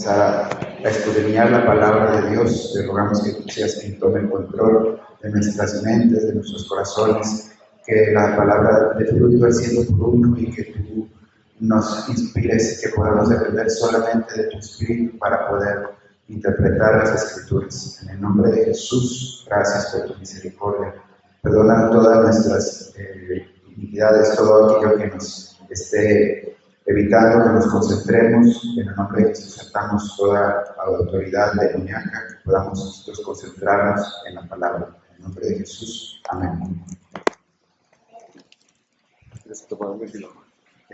a escudriñar la palabra de Dios. Te rogamos que tú seas quien tome el control de nuestras mentes, de nuestros corazones, que la palabra de fruto va siendo por uno y que tú nos inspires, que podamos depender solamente de tu Espíritu para poder interpretar las Escrituras. En el nombre de Jesús, gracias por tu misericordia. Perdona todas nuestras iniquidades, todo aquello que nos esté evitando que nos concentremos. En el nombre de Jesús atamos toda autoridad demoníaca, que podamos nosotros concentrarnos en la palabra. En el nombre de Jesús, amén.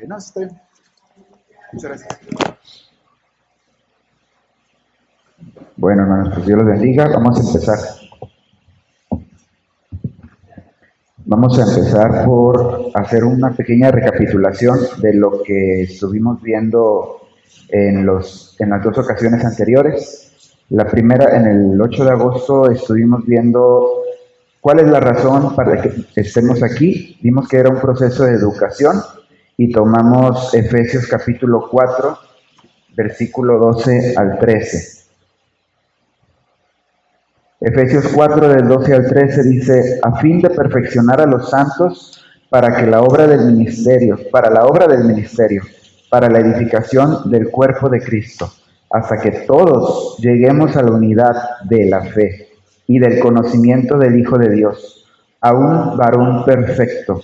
No, está bien. Muchas gracias. Bueno, hermanos, pues Dios los bendiga. Vamos a empezar. Vamos a empezar por hacer una pequeña recapitulación de lo que estuvimos viendo en las dos ocasiones anteriores. La primera, en el 8 de agosto, estuvimos viendo cuál es la razón para que estemos aquí. Vimos que era un proceso de educación y tomamos Efesios capítulo 4, versículo 12 al 13. Efesios 4, del 12 al 13 dice: a fin de perfeccionar a los santos para la obra del ministerio, para la edificación del cuerpo de Cristo, hasta que todos lleguemos a la unidad de la fe y del conocimiento del Hijo de Dios, a un varón perfecto,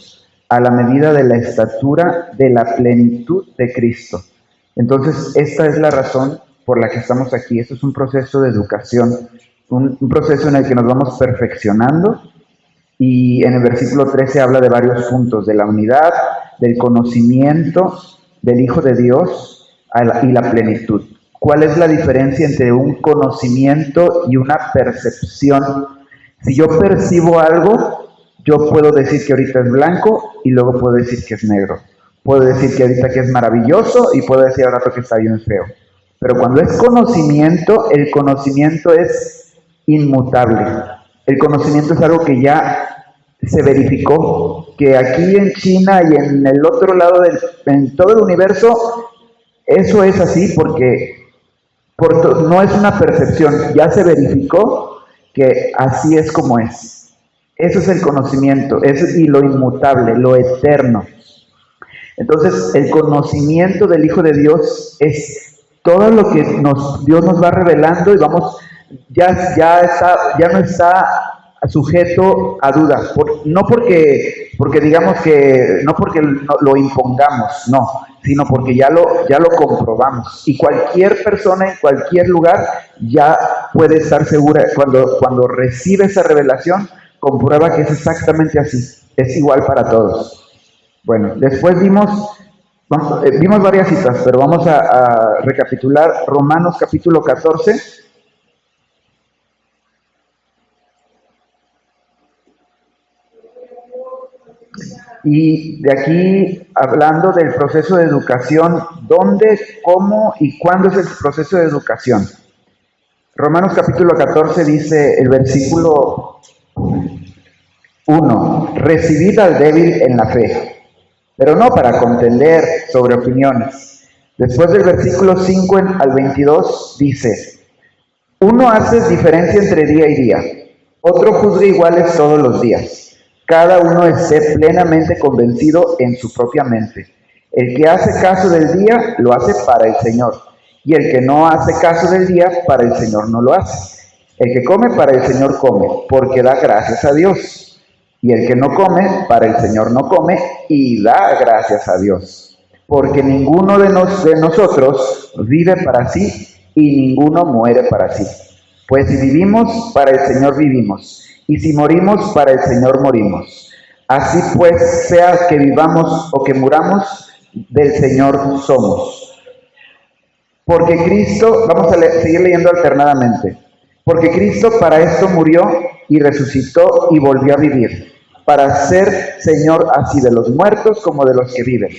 a la medida de la estatura de la plenitud de Cristo. Entonces, esta es la razón por la que estamos aquí. Esto es un proceso de educación, un proceso en el que nos vamos perfeccionando, y en el versículo 13 habla de varios puntos: de la unidad, del conocimiento del Hijo de Dios y la plenitud. ¿Cuál es la diferencia entre un conocimiento y una percepción? Si yo percibo algo, yo puedo decir que ahorita es blanco y luego puedo decir que es negro. Puedo decir que ahorita que es maravilloso y puedo decir ahora que está bien feo. Pero cuando es conocimiento, el conocimiento es inmutable. El conocimiento es algo que ya se verificó, que aquí en China y en el otro lado en todo el universo, eso es así porque no es una percepción, ya se verificó que así es como es. Eso es el conocimiento, y lo inmutable, lo eterno. Entonces, el conocimiento del Hijo de Dios es todo lo que Dios nos va revelando, y ya no está sujeto a dudas, no porque digamos que, no porque lo impongamos, no, sino porque ya lo comprobamos, y cualquier persona en cualquier lugar ya puede estar segura. Cuando recibe esa revelación, comprueba que es exactamente así, es igual para todos. Bueno, después vimos varias citas, pero vamos a recapitular Romanos capítulo 14. Y de aquí, hablando del proceso de educación, ¿dónde, cómo y cuándo es el proceso de educación? Romanos capítulo 14 dice el versículo 1: recibid al débil en la fe, pero no para contender sobre opiniones. Después del versículo 5 al 22 dice: uno hace diferencia entre día y día, otro juzga iguales todos los días. Cada uno esté plenamente convencido en su propia mente. El que hace caso del día, lo hace para el Señor, y el que no hace caso del día, para el Señor no lo hace. El que come, para el Señor come, porque da gracias a Dios. Y el que no come, para el Señor no come, y da gracias a Dios. Porque ninguno de nosotros vive para sí, y ninguno muere para sí. Pues si vivimos, para el Señor vivimos, y si morimos, para el Señor morimos. Así pues, sea que vivamos o que muramos, del Señor somos. Porque Cristo, vamos a seguir leyendo alternadamente. Porque Cristo para esto murió y resucitó y volvió a vivir, para ser Señor así de los muertos como de los que viven.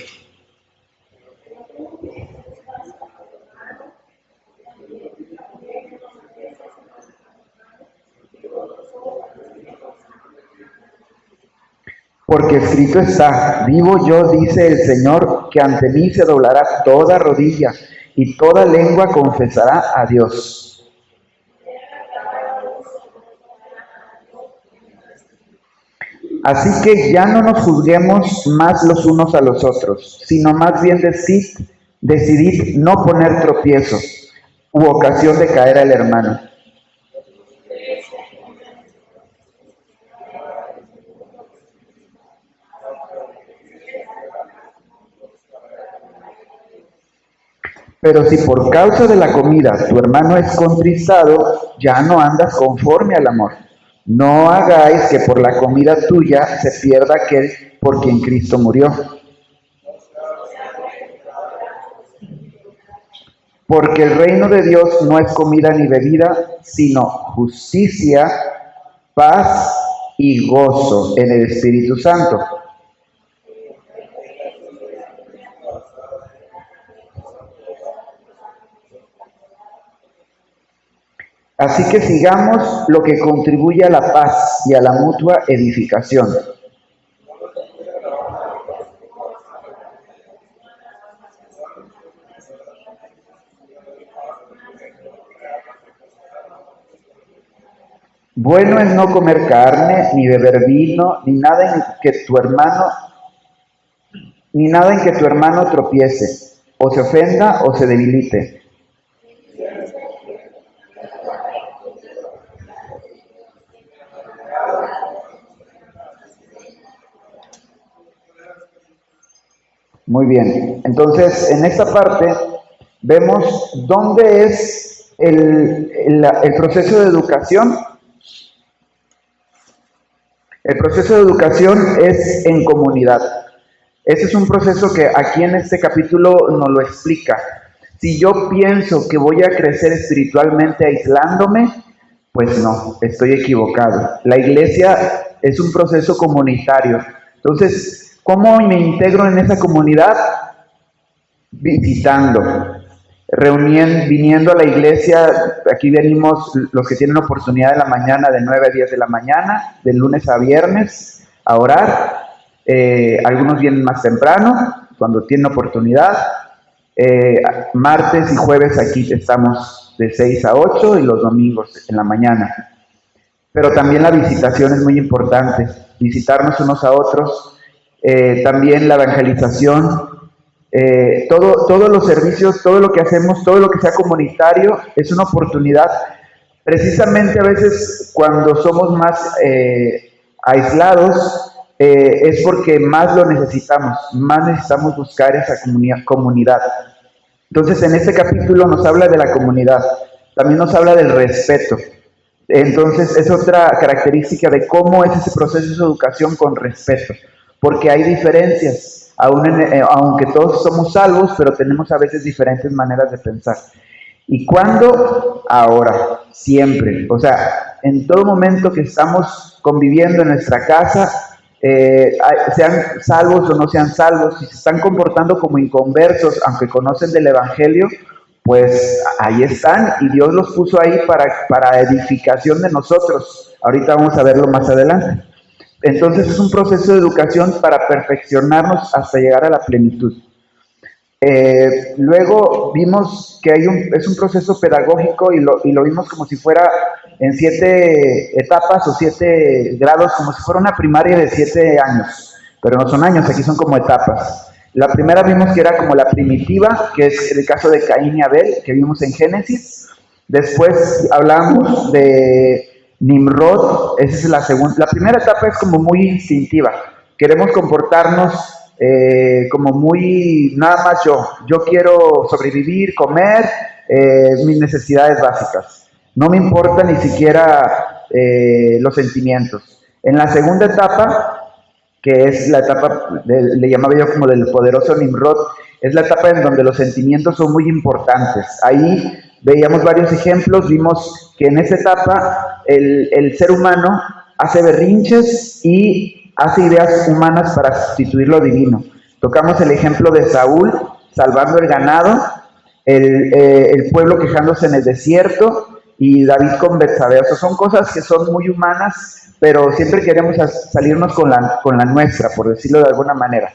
Porque escrito está: vivo yo, dice el Señor, que ante mí se doblará toda rodilla y toda lengua confesará a Dios. Así que ya no nos juzguemos más los unos a los otros, sino más bien decidid no poner tropiezo u ocasión de caer al hermano. Pero si por causa de la comida tu hermano es contristado, ya no andas conforme al amor. No hagáis que por la comida tuya se pierda aquel por quien Cristo murió. Porque el reino de Dios no es comida ni bebida, sino justicia, paz y gozo en el Espíritu Santo. Así que sigamos lo que contribuye a la paz y a la mutua edificación. Bueno es no comer carne, ni beber vino, ni nada en que tu hermano tropiece, o se ofenda o se debilite. Muy bien, entonces en esta parte vemos dónde es el proceso de educación. El proceso de educación es en comunidad. Ese es un proceso que aquí en este capítulo nos lo explica. Si yo pienso que voy a crecer espiritualmente aislándome, pues no, estoy equivocado. La iglesia es un proceso comunitario. Entonces, ¿cómo me integro en esa comunidad? Visitando, viniendo a la iglesia. Aquí venimos los que tienen oportunidad de la mañana, de 9 a 10 de la mañana, de lunes a viernes, a orar. Algunos vienen más temprano, cuando tienen oportunidad. Martes y jueves aquí estamos de 6 a 8 y los domingos en la mañana. Pero también la visitación es muy importante, visitarnos unos a otros. También la evangelización, todos los servicios, todo lo que hacemos, todo lo que sea comunitario, es una oportunidad. Precisamente a veces cuando somos más aislados, es porque más lo necesitamos, más necesitamos buscar esa comunidad. Entonces en este capítulo nos habla de la comunidad, también nos habla del respeto. Entonces es otra característica de cómo es ese proceso de educación con respeto. Porque hay diferencias, aunque todos somos salvos, pero tenemos a veces diferentes maneras de pensar. ¿Y cuándo? Ahora, siempre. O sea, en todo momento que estamos conviviendo en nuestra casa, sean salvos o no sean salvos, si se están comportando como inconversos, aunque conocen del Evangelio, pues ahí están y Dios los puso ahí para edificación de nosotros. Ahorita vamos a verlo más adelante. Entonces es un proceso de educación para perfeccionarnos hasta llegar a la plenitud. Luego vimos que es un proceso pedagógico y lo vimos como si fuera en 7 etapas o 7 grados, como si fuera una primaria de 7 años, pero no son años, aquí son como etapas. La primera vimos que era como la primitiva, que es el caso de Caín y Abel, que vimos en Génesis. Después hablamos de Nimrod, esa es la segunda. La primera etapa es como muy instintiva. Queremos comportarnos como muy, nada más yo quiero sobrevivir, comer, mis necesidades básicas. No me importa ni siquiera los sentimientos. En la segunda etapa, que es la etapa, le llamaba yo como del poderoso Nimrod, es la etapa en donde los sentimientos son muy importantes. Ahí veíamos varios ejemplos, vimos que en esa etapa el ser humano hace berrinches y hace ideas humanas para sustituir lo divino. Tocamos el ejemplo de Saúl salvando el ganado, el pueblo quejándose en el desierto y David con Betsabé. O sea, son cosas que son muy humanas, pero siempre queremos salirnos con la nuestra, por decirlo de alguna manera.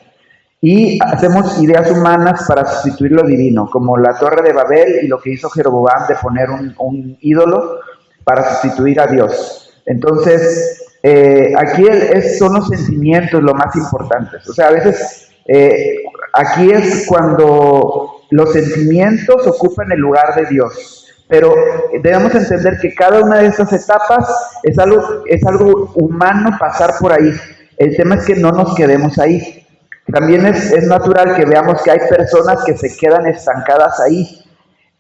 y hacemos ideas humanas para sustituir lo divino, como la Torre de Babel y lo que hizo Jeroboam de poner un ídolo para sustituir a Dios. Entonces, aquí son los sentimientos lo más importantes. O sea, a veces aquí es cuando los sentimientos ocupan el lugar de Dios, pero debemos entender que cada una de estas etapas es algo humano pasar por ahí. El tema es que no nos quedemos ahí. También es natural que veamos que hay personas que se quedan estancadas ahí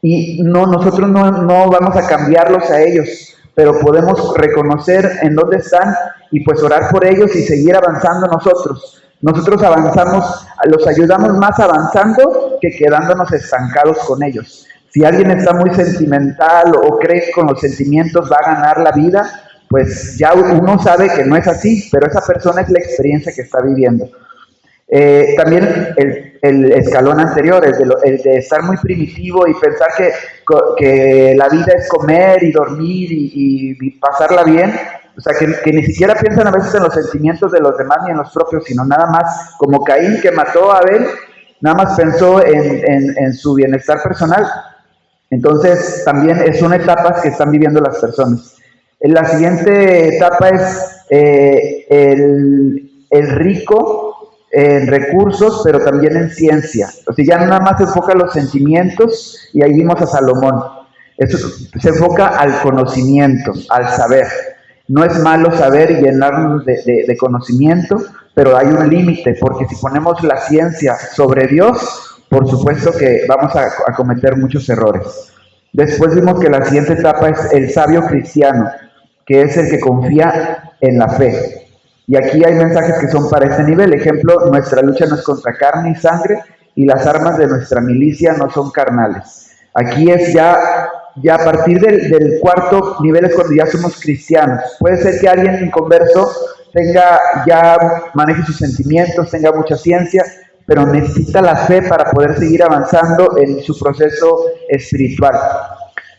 y nosotros no vamos a cambiarlos a ellos, pero podemos reconocer en dónde están y pues orar por ellos y seguir avanzando nosotros. Nosotros avanzamos, los ayudamos más avanzando que quedándonos estancados con ellos. Si alguien está muy sentimental o cree que con los sentimientos va a ganar la vida, pues ya uno sabe que no es así, pero esa persona es la experiencia que está viviendo. También el escalón anterior, el de estar muy primitivo y pensar que la vida es comer y dormir y pasarla bien, o sea, que ni siquiera piensan a veces en los sentimientos de los demás ni en los propios, sino nada más como Caín, que mató a Abel, nada más pensó en su bienestar personal. Entonces también son etapas que están viviendo las personas. La siguiente etapa es el rico en recursos, pero también en ciencia. O sea, ya no nada más se enfoca a los sentimientos, y ahí vimos a Salomón. Eso se enfoca al conocimiento, al saber. No es malo saber y llenarnos de conocimiento, pero hay un límite, porque si ponemos la ciencia sobre Dios, por supuesto que vamos a cometer muchos errores. Después vimos que la siguiente etapa es el sabio cristiano, que es el que confía en la fe. Y aquí hay mensajes que son para este nivel. Ejemplo, nuestra lucha no es contra carne y sangre, y las armas de nuestra milicia no son carnales. Aquí es ya a partir del cuarto nivel, es cuando ya somos cristianos. Puede ser que alguien inconverso maneje sus sentimientos, tenga mucha ciencia, pero necesita la fe para poder seguir avanzando en su proceso espiritual.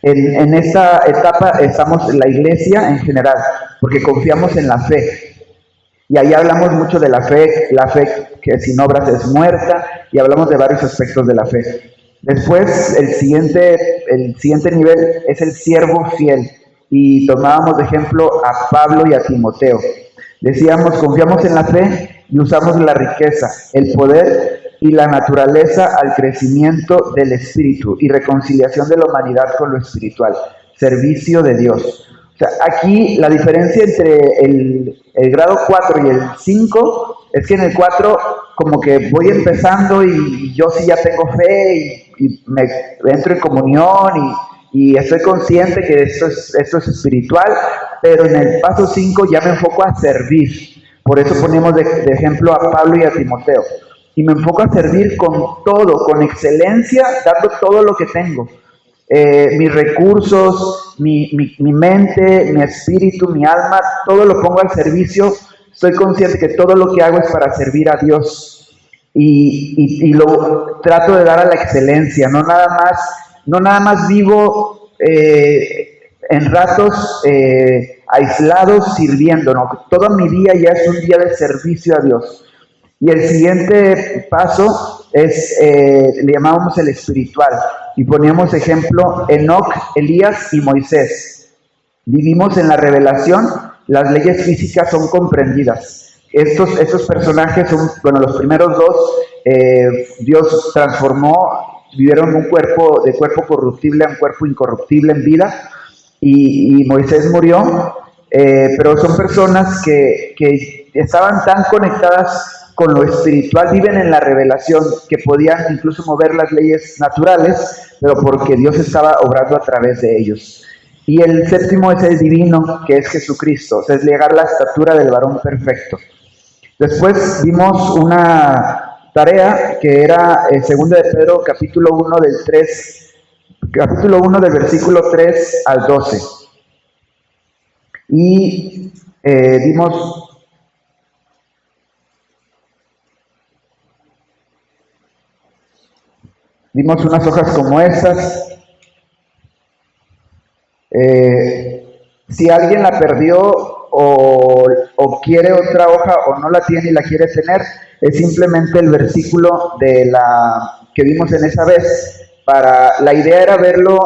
En esta etapa estamos la iglesia en general, porque confiamos en la fe. Y ahí hablamos mucho de la fe que sin obras es muerta, y hablamos de varios aspectos de la fe. Después, el siguiente nivel es el siervo fiel, y tomábamos de ejemplo a Pablo y a Timoteo. Decíamos, confiamos en la fe y usamos la riqueza, el poder y la naturaleza al crecimiento del espíritu y reconciliación de la humanidad con lo espiritual, servicio de Dios. O sea, aquí la diferencia entre el grado 4 y el 5 es que en el 4 como que voy empezando y yo sí ya tengo fe y me entro en comunión y estoy consciente que esto es espiritual, pero en el paso 5 ya me enfoco a servir. Por eso ponemos de ejemplo a Pablo y a Timoteo. Y me enfoco a servir con todo, con excelencia, dando todo lo que tengo. Mis recursos, mi mente, mi espíritu, mi alma, todo lo pongo al servicio. Estoy consciente que todo lo que hago es para servir a Dios y lo trato de dar a la excelencia. No nada más vivo en ratos aislados sirviendo, no. Todo mi día ya es un día de servicio a Dios. Y el siguiente paso le llamábamos el espiritual, y poníamos ejemplo Enoc, Elías y Moisés. Vivimos en la revelación, las leyes físicas son comprendidas. Estos personajes son, los primeros dos, Dios transformó, vivieron de cuerpo corruptible a un cuerpo incorruptible en vida, y Moisés murió, pero son personas que estaban tan conectadas con lo espiritual, viven en la revelación, que podían incluso mover las leyes naturales, pero porque Dios estaba obrando a través de ellos. Y el séptimo es el divino, que es Jesucristo, o sea, es llegar a la estatura del varón perfecto. Después vimos una tarea que era 2 de Pedro, capítulo 1 del versículo 3 al 12. Y vimos unas hojas como estas. Si alguien la perdió o quiere otra hoja o no la tiene y la quiere tener, es simplemente el versículo que vimos en esa vez. La idea era verlo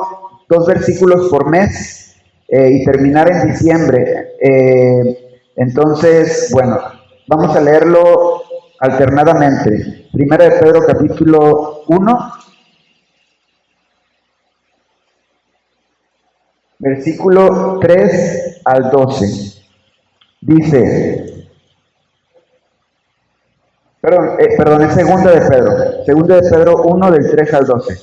2 versículos por mes y terminar en diciembre. Entonces, bueno, vamos a leerlo alternadamente. Primera de Pedro capítulo 1, versículo 3 al 12. Dice, perdón, es segunda de Pedro 1 del 3 al 12.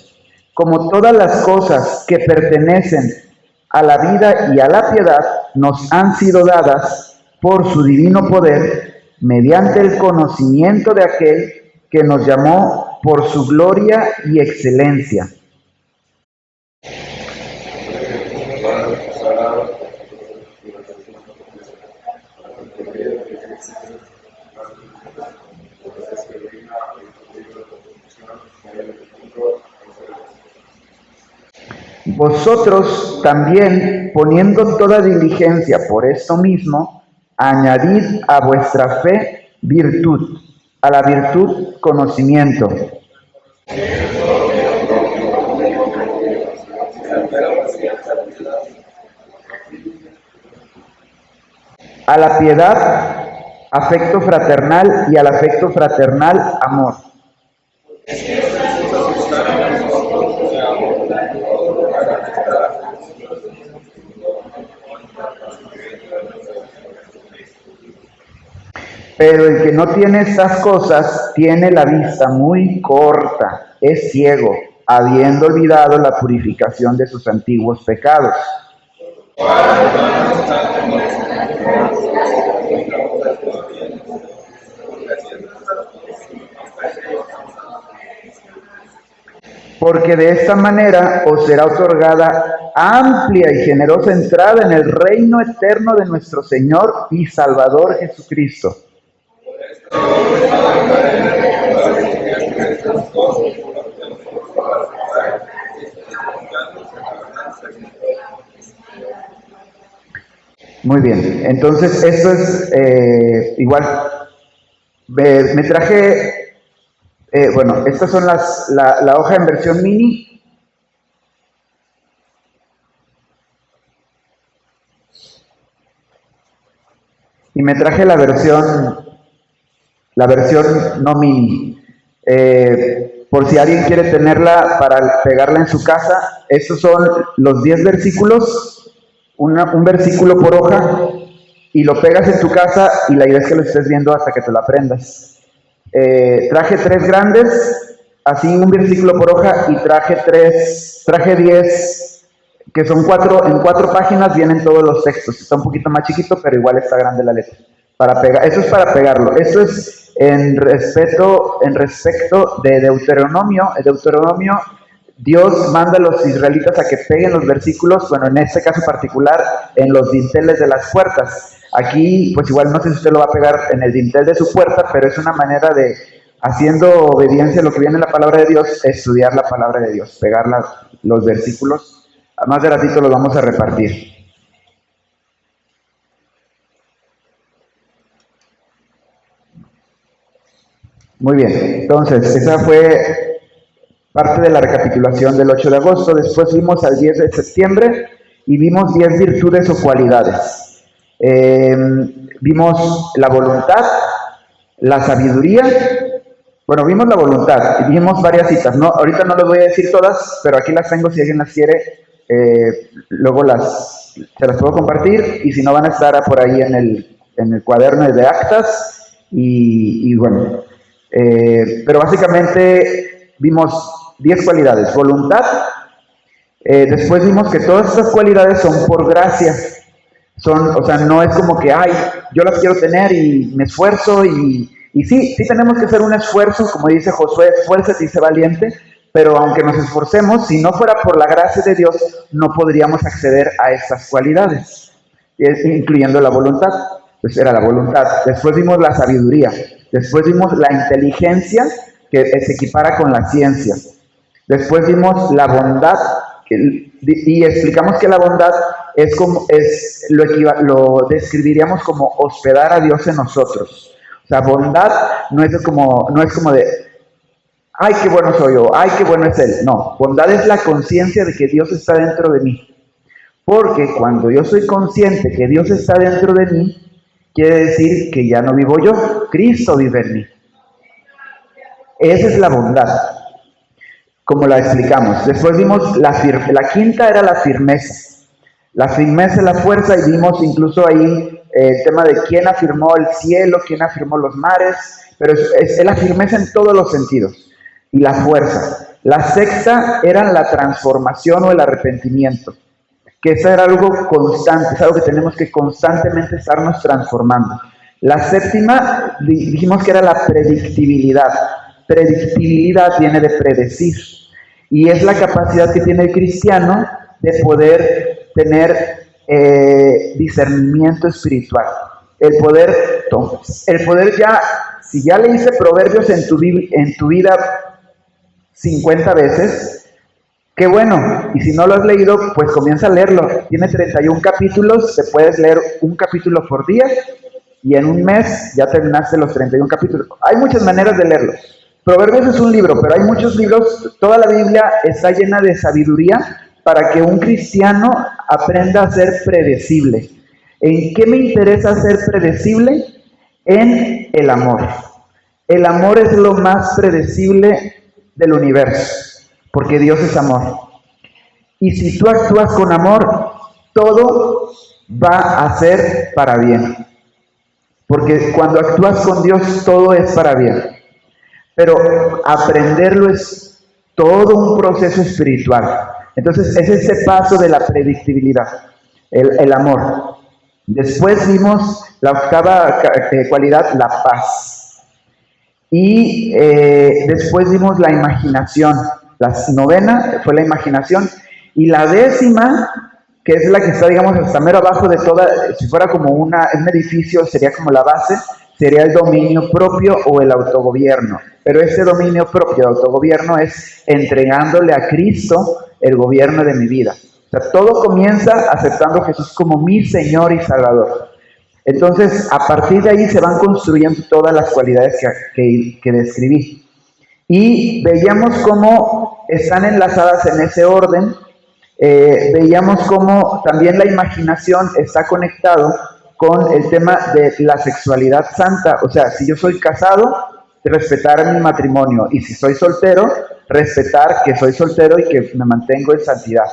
Como todas las cosas que pertenecen a la vida y a la piedad nos han sido dadas por su divino poder, mediante el conocimiento de aquel que nos llamó por su gloria y excelencia. Vosotros también, poniendo toda diligencia por esto mismo, añadid a vuestra fe virtud, a la virtud conocimiento, a la piedad afecto fraternal y al afecto fraternal amor. Pero el que no tiene estas cosas tiene la vista muy corta, es ciego, habiendo olvidado la purificación de sus antiguos pecados. Porque de esta manera os será otorgada amplia y generosa entrada en el reino eterno de nuestro Señor y Salvador Jesucristo. Muy bien, entonces esto es igual. Me traje, bueno, estas son la hoja en versión mini. Y me traje la versión no mini. Por si alguien quiere tenerla para pegarla en su casa, estos son los 10 versículos, un versículo por hoja, y lo pegas en tu casa y la idea es que lo estés viendo hasta que te lo aprendas. Traje 3 grandes, así un versículo por hoja, y traje 10, que son 4, en 4 páginas vienen todos los textos. Está un poquito más chiquito, pero igual está grande la letra. Eso es para pegarlo. Esto es en respecto de Deuteronomio. En Deuteronomio, Dios manda a los israelitas a que peguen los versículos, bueno, en este caso particular, en los dinteles de las puertas. Aquí, pues igual no sé si usted lo va a pegar en el dintel de su puerta, pero es una manera de, haciendo obediencia a lo que viene en la palabra de Dios, estudiar la palabra de Dios, pegar los versículos. Más de ratito los vamos a repartir. Muy bien, entonces, esa fue parte de la recapitulación del 8 de agosto. Después fuimos al 10 de septiembre y vimos 10 virtudes o cualidades. Vimos la voluntad, la sabiduría. Bueno, vimos la voluntad y vimos varias citas. No, ahorita no les voy a decir todas, pero aquí las tengo si alguien las quiere. Luego se las puedo compartir, y si no, van a estar por ahí en el cuaderno de actas. Y bueno, pero básicamente vimos 10 cualidades. Voluntad. Después vimos que todas estas cualidades son por gracia. O sea, no es como que, yo las quiero tener y me esfuerzo y sí tenemos que hacer un esfuerzo, como dice Josué, esfuérzate y sé valiente, pero aunque nos esforcemos, si no fuera por la gracia de Dios, no podríamos acceder a estas cualidades, incluyendo la voluntad. Pues era la voluntad. Después vimos la sabiduría. Después vimos la inteligencia, que se equipara con la ciencia. Después vimos la bondad, y explicamos que la bondad lo describiríamos como hospedar a Dios en nosotros. O sea, bondad no es como de, ay, qué bueno soy yo, ay, qué bueno es Él. No, bondad es la conciencia de que Dios está dentro de mí. Porque cuando yo soy consciente que Dios está dentro de mí, quiere decir que ya no vivo yo, Cristo vive en mí. Esa es la bondad, como la explicamos. Después vimos la quinta era la firmeza. La firmeza es la fuerza, y vimos incluso ahí el tema de quién afirmó el cielo, quién afirmó los mares, pero es la firmeza en todos los sentidos, y la fuerza. La sexta era la transformación o el arrepentimiento, que eso era algo constante, es algo que tenemos que constantemente estarnos transformando. La séptima dijimos que era la predictibilidad. Predictibilidad viene de predecir, y es la capacidad que tiene el cristiano de poder tener discernimiento espiritual. El poder ya, si ya leíste Proverbios en tu vida 50 veces, qué bueno. Y si no lo has leído, pues comienza a leerlo. Tiene 31 capítulos, te puedes leer un capítulo por día, y en un mes ya terminaste los 31 capítulos. Hay muchas maneras de leerlo. Proverbios es un libro, pero hay muchos libros. Toda la Biblia está llena de sabiduría para que un cristiano aprenda a ser predecible. ¿En qué me interesa ser predecible? En el amor. El amor es lo más predecible del universo, porque Dios es amor. Y si tú actúas con amor, todo va a ser para bien. Porque cuando actúas con Dios, todo es para bien. Pero aprenderlo es todo un proceso espiritual. Entonces, es ese paso de la predictibilidad, el amor. Después vimos la octava cualidad, la paz. Y después vimos la imaginación. La novena fue la imaginación. Y la décima, que es la que está, digamos, hasta mero abajo de toda, si fuera como un edificio, sería como la base, sería el dominio propio o el autogobierno. Pero ese dominio propio, el autogobierno, es entregándole a Cristo el gobierno de mi vida. O sea, todo comienza aceptando a Jesús como mi Señor y Salvador. Entonces, a partir de ahí se van construyendo todas las cualidades que describí. Y veíamos cómo están enlazadas en ese orden. Veíamos cómo también la imaginación está conectado con el tema de la sexualidad santa. O sea, si yo soy casado, respetar mi matrimonio, y si soy soltero, respetar que soy soltero y que me mantengo en santidad.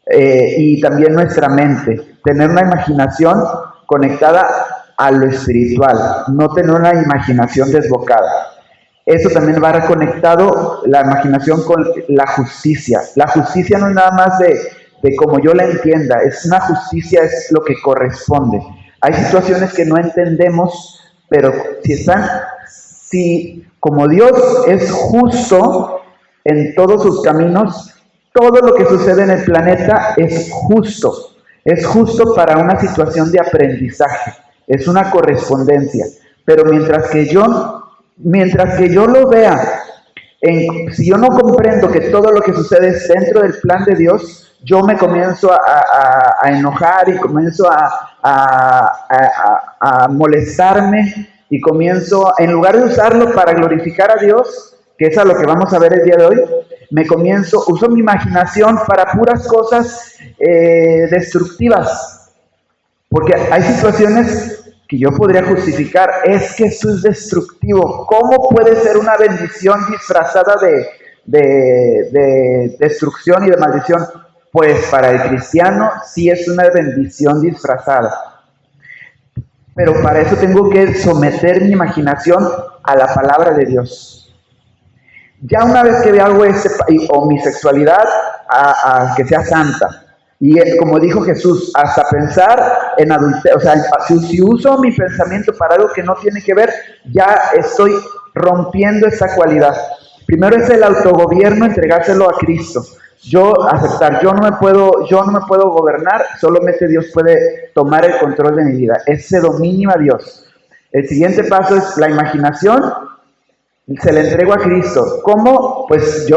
Y también nuestra mente, tener una imaginación conectada a lo espiritual, no tener una imaginación desbocada. Eso también va reconectado, la imaginación, con la justicia. La justicia no es nada más de como yo la entienda, es una justicia, es lo que corresponde. Hay situaciones que no entendemos, pero si como Dios es justo en todos sus caminos, todo lo que sucede en el planeta es justo. Es justo para una situación de aprendizaje, es una correspondencia. Pero mientras que yo lo vea, si yo no comprendo que todo lo que sucede es dentro del plan de Dios, yo me comienzo a enojar y comienzo a molestarme, y comienzo, en lugar de usarlo para glorificar a Dios, que es a lo que vamos a ver el día de hoy, uso mi imaginación para puras cosas destructivas. Porque hay situaciones que yo podría justificar, es que esto es destructivo. ¿Cómo puede ser una bendición disfrazada de destrucción y de maldición? Pues para el cristiano sí es una bendición disfrazada. Pero para eso tengo que someter mi imaginación a la palabra de Dios. Ya una vez que hago o mi sexualidad, a que sea santa. Y como dijo Jesús, hasta pensar en adulterio. O sea, si uso mi pensamiento para algo que no tiene que ver, ya estoy rompiendo esa cualidad. Primero es el autogobierno, entregárselo a Cristo. Yo aceptar, yo no me puedo gobernar, solamente Dios puede tomar el control de mi vida. Ese dominio a Dios. El siguiente paso es la imaginación, se la entrego a Cristo. ¿Cómo? Pues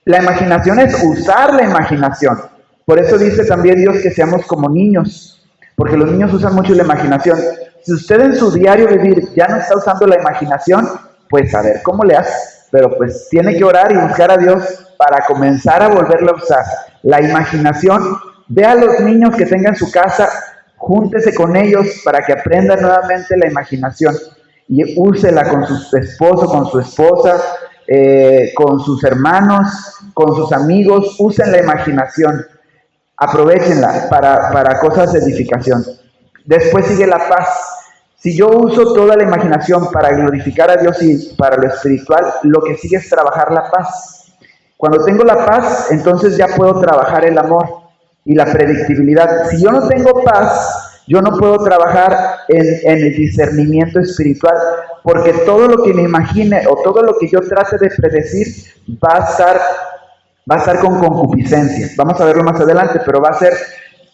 la imaginación es usar la imaginación. Por eso dice también Dios que seamos como niños, porque los niños usan mucho la imaginación. Si usted en su diario vivir ya no está usando la imaginación, pues a ver cómo le hace. Pero pues tiene que orar y buscar a Dios para comenzar a volverla a usar. La imaginación, ve a los niños que tenga en su casa, júntese con ellos para que aprendan nuevamente la imaginación y úsela con su esposo, con su esposa, con sus hermanos, con sus amigos. Usen la imaginación, aprovechenla para cosas de edificación. Después sigue la paz. Si yo uso toda la imaginación para glorificar a Dios y para lo espiritual, lo que sigue es trabajar la paz. Cuando tengo la paz, entonces ya puedo trabajar el amor y la predictibilidad. Si yo no tengo paz, yo no puedo trabajar en el discernimiento espiritual, porque todo lo que me imagine o todo lo que yo trate de predecir va a estar con concupiscencia. Vamos a verlo más adelante, pero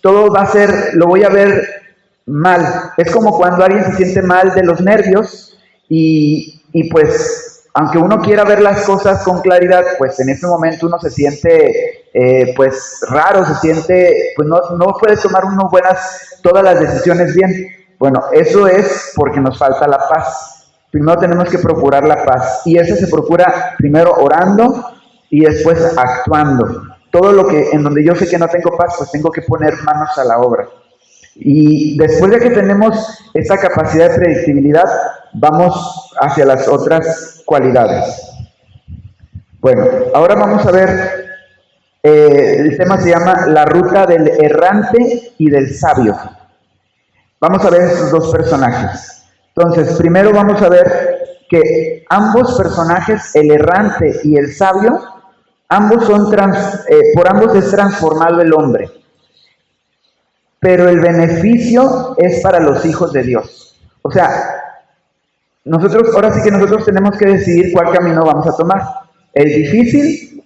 todo va a ser, lo voy a ver mal. Es como cuando alguien se siente mal de los nervios y pues, aunque uno quiera ver las cosas con claridad, pues en ese momento uno se siente pues raro, se siente, pues no puede tomar uno todas las decisiones bien. Bueno, eso es porque nos falta la paz. Primero tenemos que procurar la paz y esa se procura primero orando y después actuando. Todo lo que en donde yo sé que no tengo paz, pues tengo que poner manos a la obra. Y después de que tenemos esa capacidad de predictibilidad, vamos hacia las otras cualidades. Bueno, ahora vamos a ver, el tema se llama la ruta del errante y del sabio. Vamos a ver estos dos personajes. Entonces, primero vamos a ver que ambos personajes, el errante y el sabio, por ambos es transformado el hombre. Pero el beneficio es para los hijos de Dios. O sea, ahora sí que nosotros tenemos que decidir cuál camino vamos a tomar. ¿El difícil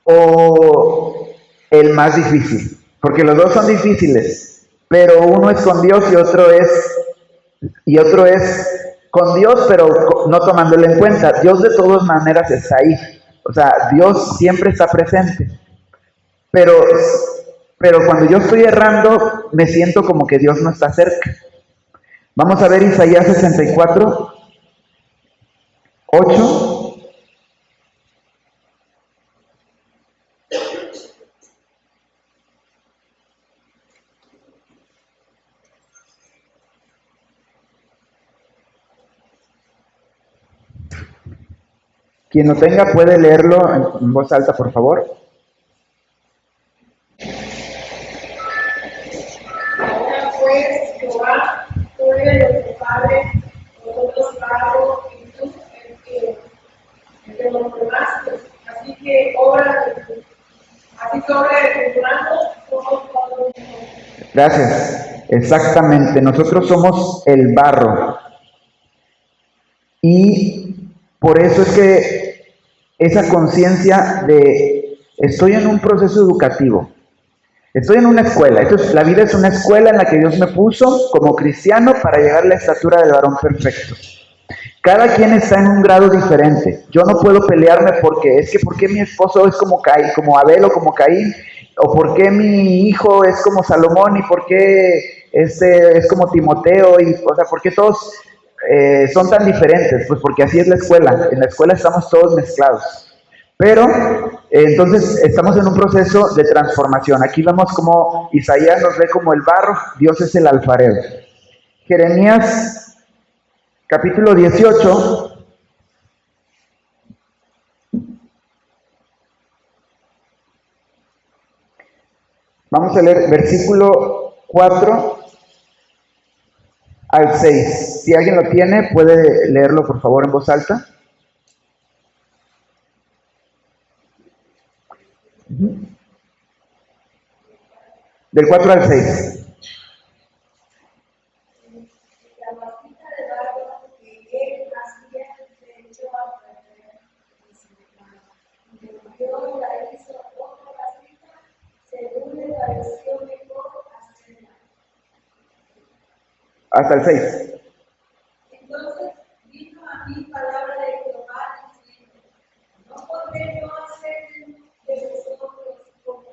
o el más difícil? Porque los dos son difíciles, pero uno es con Dios y otro es con Dios, pero no tomándolo en cuenta. Dios de todas maneras está ahí. O sea, Dios siempre está presente. Pero cuando yo estoy errando, me siento como que Dios no está cerca. Vamos a ver Isaías 64, 8. Quien lo tenga puede leerlo en voz alta, por favor. Ahora pues, Jehová, tú eres nuestro Padre, nosotros pagamos y tú el que nos formaste. Así que obra de tu mano somos todos nosotros. Gracias. Exactamente. Nosotros somos el barro. Y por eso es que esa conciencia de estoy en un proceso educativo. Estoy en una escuela. La vida es una escuela en la que Dios me puso como cristiano para llegar a la estatura del varón perfecto. Cada quien está en un grado diferente. Yo no puedo pelearme porque ¿por qué mi esposo es como Abel o como Caín? ¿O por qué mi hijo es como Salomón? ¿Y por qué este es como Timoteo? ¿Por qué todos son tan diferentes? Pues porque así es la escuela. En la escuela estamos todos mezclados. Pero entonces estamos en un proceso de transformación. Aquí vemos como Isaías nos ve como el barro, Dios es el alfarero. Jeremías capítulo 18. Vamos a leer versículo 4 al 6. Si alguien lo tiene, puede leerlo por favor en voz alta. Del 4 al 6. La vasija de barro que él hacía se echó a perder en su mano. Y volvió y la hizo otra vasija, según le pareció mejor hacerla. Hasta el 6. Entonces vino a mí palabra de Jehová diciendo: ¿no podré yo hacer de vosotros como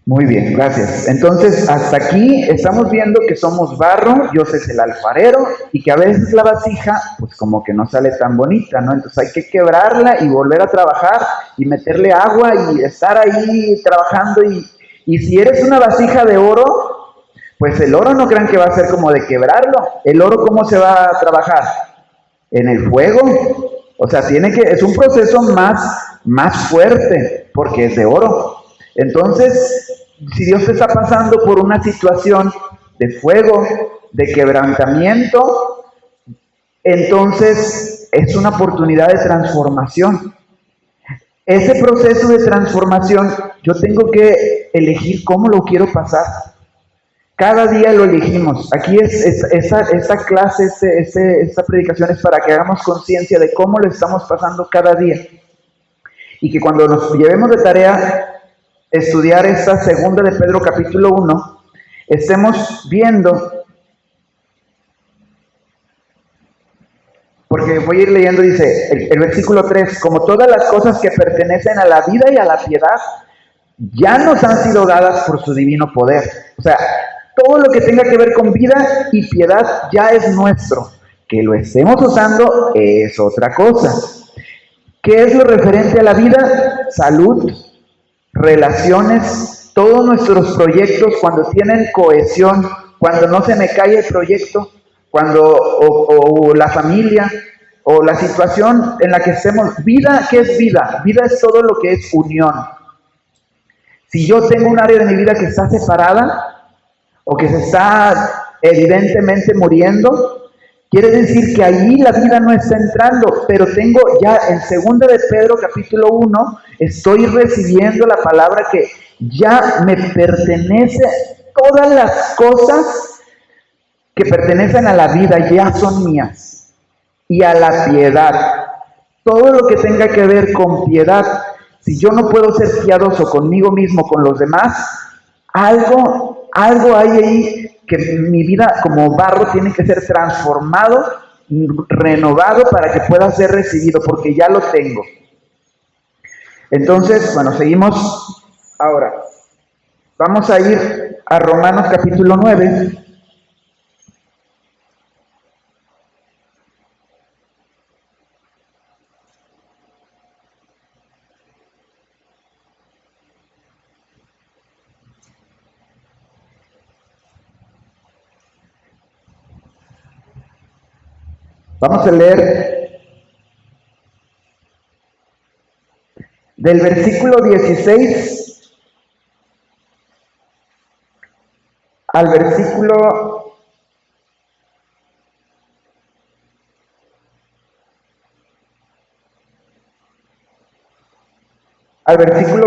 Muy bien, gracias. Entonces, hasta aquí estamos viendo que somos barro, Dios es el alfarero y que a veces la vasija, pues como que no sale tan bonita, ¿no? Entonces hay que quebrarla y volver a trabajar y meterle agua y estar ahí trabajando. Y si eres una vasija de oro, pues el oro no crean que va a ser como de quebrarlo. El oro, ¿cómo se va a trabajar? En el fuego. O sea, es un proceso más fuerte porque es de oro. Entonces, si Dios te está pasando por una situación de fuego, de quebrantamiento, entonces es una oportunidad de transformación. Ese proceso de transformación, yo tengo que elegir cómo lo quiero pasar. Cada día lo elegimos. Aquí esta clase, esta predicación es para que hagamos conciencia de cómo lo estamos pasando cada día. Y que cuando nos llevemos de tarea estudiar esta segunda de Pedro capítulo 1, estemos viendo, porque voy a ir leyendo, dice el versículo 3, como todas las cosas que pertenecen a la vida y a la piedad, ya nos han sido dadas por su divino poder. O sea, todo lo que tenga que ver con vida y piedad ya es nuestro. Que lo estemos usando es otra cosa. ¿Qué es lo referente a la vida? Salud, relaciones, todos nuestros proyectos cuando tienen cohesión, cuando no se me cae el proyecto, cuando o la familia o la situación en la que estemos. Vida, ¿qué es vida? Vida es todo lo que es unión. Si yo tengo un área de mi vida que está separada o que se está evidentemente muriendo, quiere decir que allí la vida no está entrando, pero tengo ya en 2 de Pedro capítulo 1, estoy recibiendo la palabra que ya me pertenece, todas las cosas que pertenecen a la vida ya son mías, y a la piedad, todo lo que tenga que ver con piedad. Si yo no puedo ser piadoso conmigo mismo, con los demás, algo hay ahí que mi vida como barro tiene que ser transformado, renovado para que pueda ser recibido, porque ya lo tengo. Entonces, bueno, seguimos ahora. Vamos a ir a Romanos capítulo 9. Vamos a leer del versículo 16 al versículo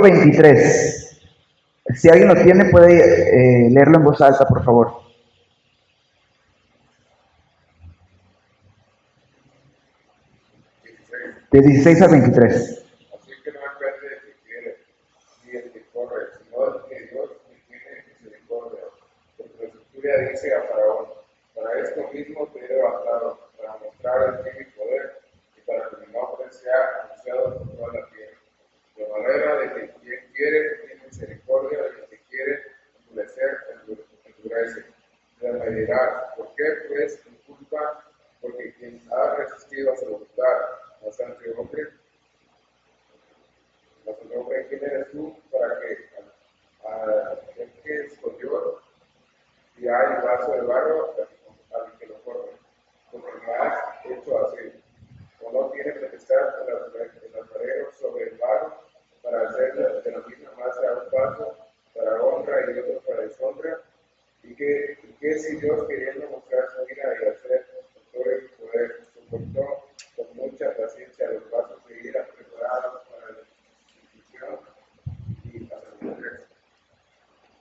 23. Si alguien lo tiene, puede leerlo en voz alta, por favor. De 16 a 23. Así que no depende del que quiere, ni el que corre, sino el que Dios tiene misericordia. Porque la Escritura dice a Faraón: para esto mismo te he levantado, para mostrar el fin y poder, y para que mi nombre sea anunciado por toda la tierra. De manera de que quien quiere tiene misericordia, y el que quiere endurecer, endurece. Se me dirá: ¿por qué pues mi culpa? Porque quien ha resistido a su voluntad, bastante hombre, ¿quién eres tú para que el que escogió y hay vaso de barro al que lo forme? Porque me has hecho así. ¿O no tiene potestad el alfarero sobre el barro para hacer de la misma masa un vaso para honra y otro para deshonra? ¿Y qué si Dios, queriendo mostrar su ira y hacer todo el poder, soportó con mucha paciencia los vasos de ira preparados para la destrucción y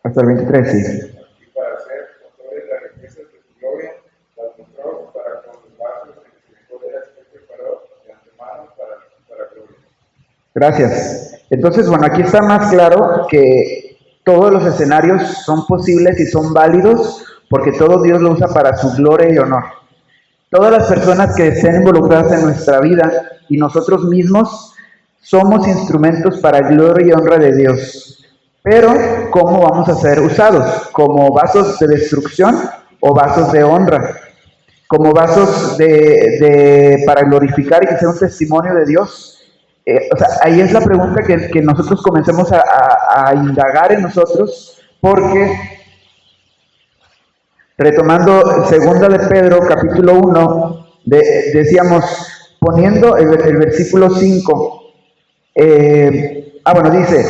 Hasta el 23, sí. y para hacer motores las riquezas de su gloria, las mostró para con los vasos de misericordia que preparó de antemano para gloria. Gracias. Entonces, bueno, aquí está más claro que todos los escenarios son posibles y son válidos porque todo Dios lo usa para su gloria y honor. Todas las personas que estén involucradas en nuestra vida y nosotros mismos somos instrumentos para gloria y honra de Dios. Pero, ¿cómo vamos a ser usados? ¿Como vasos de destrucción o vasos de honra? ¿Como vasos para glorificar y que sea un testimonio de Dios? O sea, ahí es la pregunta que nosotros comencemos a indagar en nosotros, porque, retomando 2 de Pedro, capítulo 1, decíamos, poniendo el versículo 5, dice,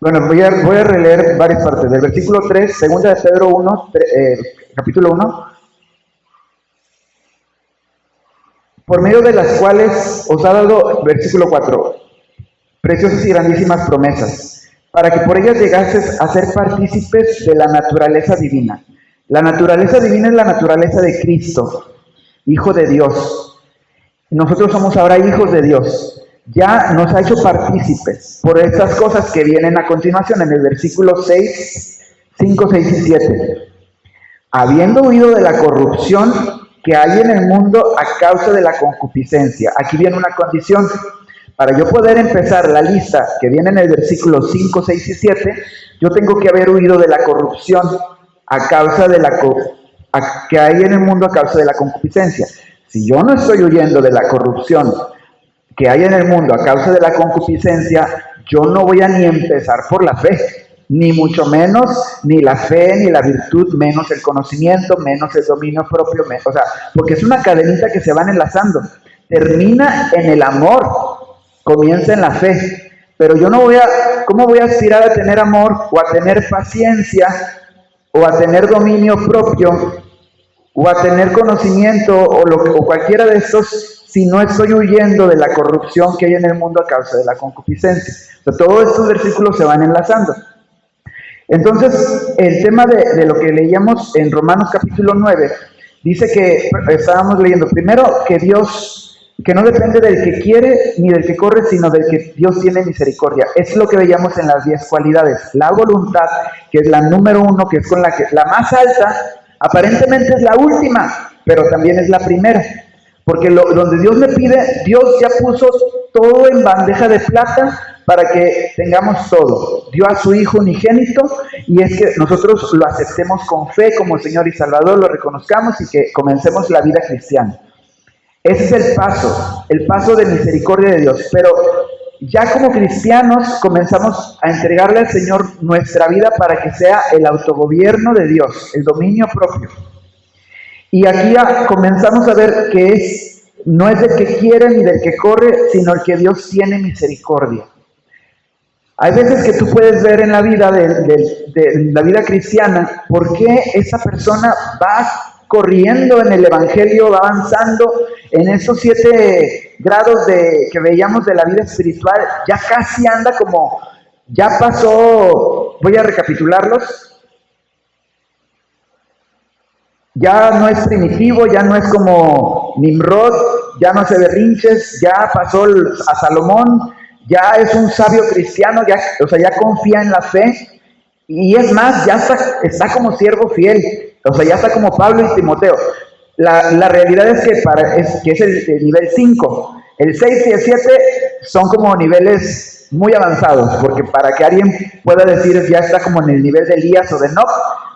bueno, voy a releer varias partes, del versículo 3, 2 de Pedro 1, capítulo 1, por medio de las cuales os ha dado, versículo 4, preciosas y grandísimas promesas, para que por ellas llegases a ser partícipes de la naturaleza divina. La naturaleza divina es la naturaleza de Cristo, Hijo de Dios. Nosotros somos ahora hijos de Dios. Ya nos ha hecho partícipes por estas cosas que vienen a continuación en el versículo 5, 6 y 7. Habiendo huido de la corrupción que hay en el mundo a causa de la concupiscencia. Aquí viene una condición. Para yo poder empezar la lista que viene en el versículo 5, 6 y 7, yo tengo que haber huido de la corrupción a causa de que hay en el mundo a causa de la concupiscencia. Si yo no estoy huyendo de la corrupción que hay en el mundo a causa de la concupiscencia, yo no voy a ni empezar por la fe, ni mucho menos, ni la fe, ni la virtud, menos el conocimiento, menos el dominio propio, o sea, porque es una cadenita que se van enlazando. Termina en el amor, comienza en la fe, pero yo no ¿cómo voy a aspirar a tener amor, o a tener paciencia, o a tener dominio propio, o a tener conocimiento, o cualquiera de estos, si no estoy huyendo de la corrupción que hay en el mundo a causa de la concupiscencia? O sea, todos estos versículos se van enlazando. Entonces, el tema de lo que leíamos en Romanos capítulo 9, dice que, estábamos leyendo, primero que Dios, que no depende del que quiere ni del que corre, sino del que Dios tiene misericordia. Es lo que veíamos en las 10 cualidades. La voluntad, que es la número 1, que es con la más alta, aparentemente es la última, pero también es la primera. Porque donde Dios me pide, Dios ya puso todo en bandeja de plata para que tengamos todo. Dio a su Hijo unigénito, y es que nosotros lo aceptemos con fe como Señor y Salvador, lo reconozcamos y que comencemos la vida cristiana. Ese es el paso de misericordia de Dios. Pero ya como cristianos comenzamos a entregarle al Señor nuestra vida para que sea el autogobierno de Dios, el dominio propio. Y aquí ya comenzamos a ver que no es del que quiere ni del que corre, sino el que Dios tiene misericordia. Hay veces que tú puedes ver en la vida de la vida cristiana por qué esa persona va corriendo en el evangelio, va avanzando en esos 7 grados que veíamos de la vida espiritual, ya casi anda como, ya pasó, voy a recapitularlos. Ya no es primitivo, ya no es como Nimrod, ya no hace berrinches, ya pasó a Salomón, ya es un sabio cristiano, ya confía en la fe, y es más, ya está como siervo fiel, ya está como Pablo y Timoteo. La realidad es que es el nivel 5, el 6 y el 7 son como niveles muy avanzados, porque para que alguien pueda decir ya está como en el nivel de Elías o de Enoc,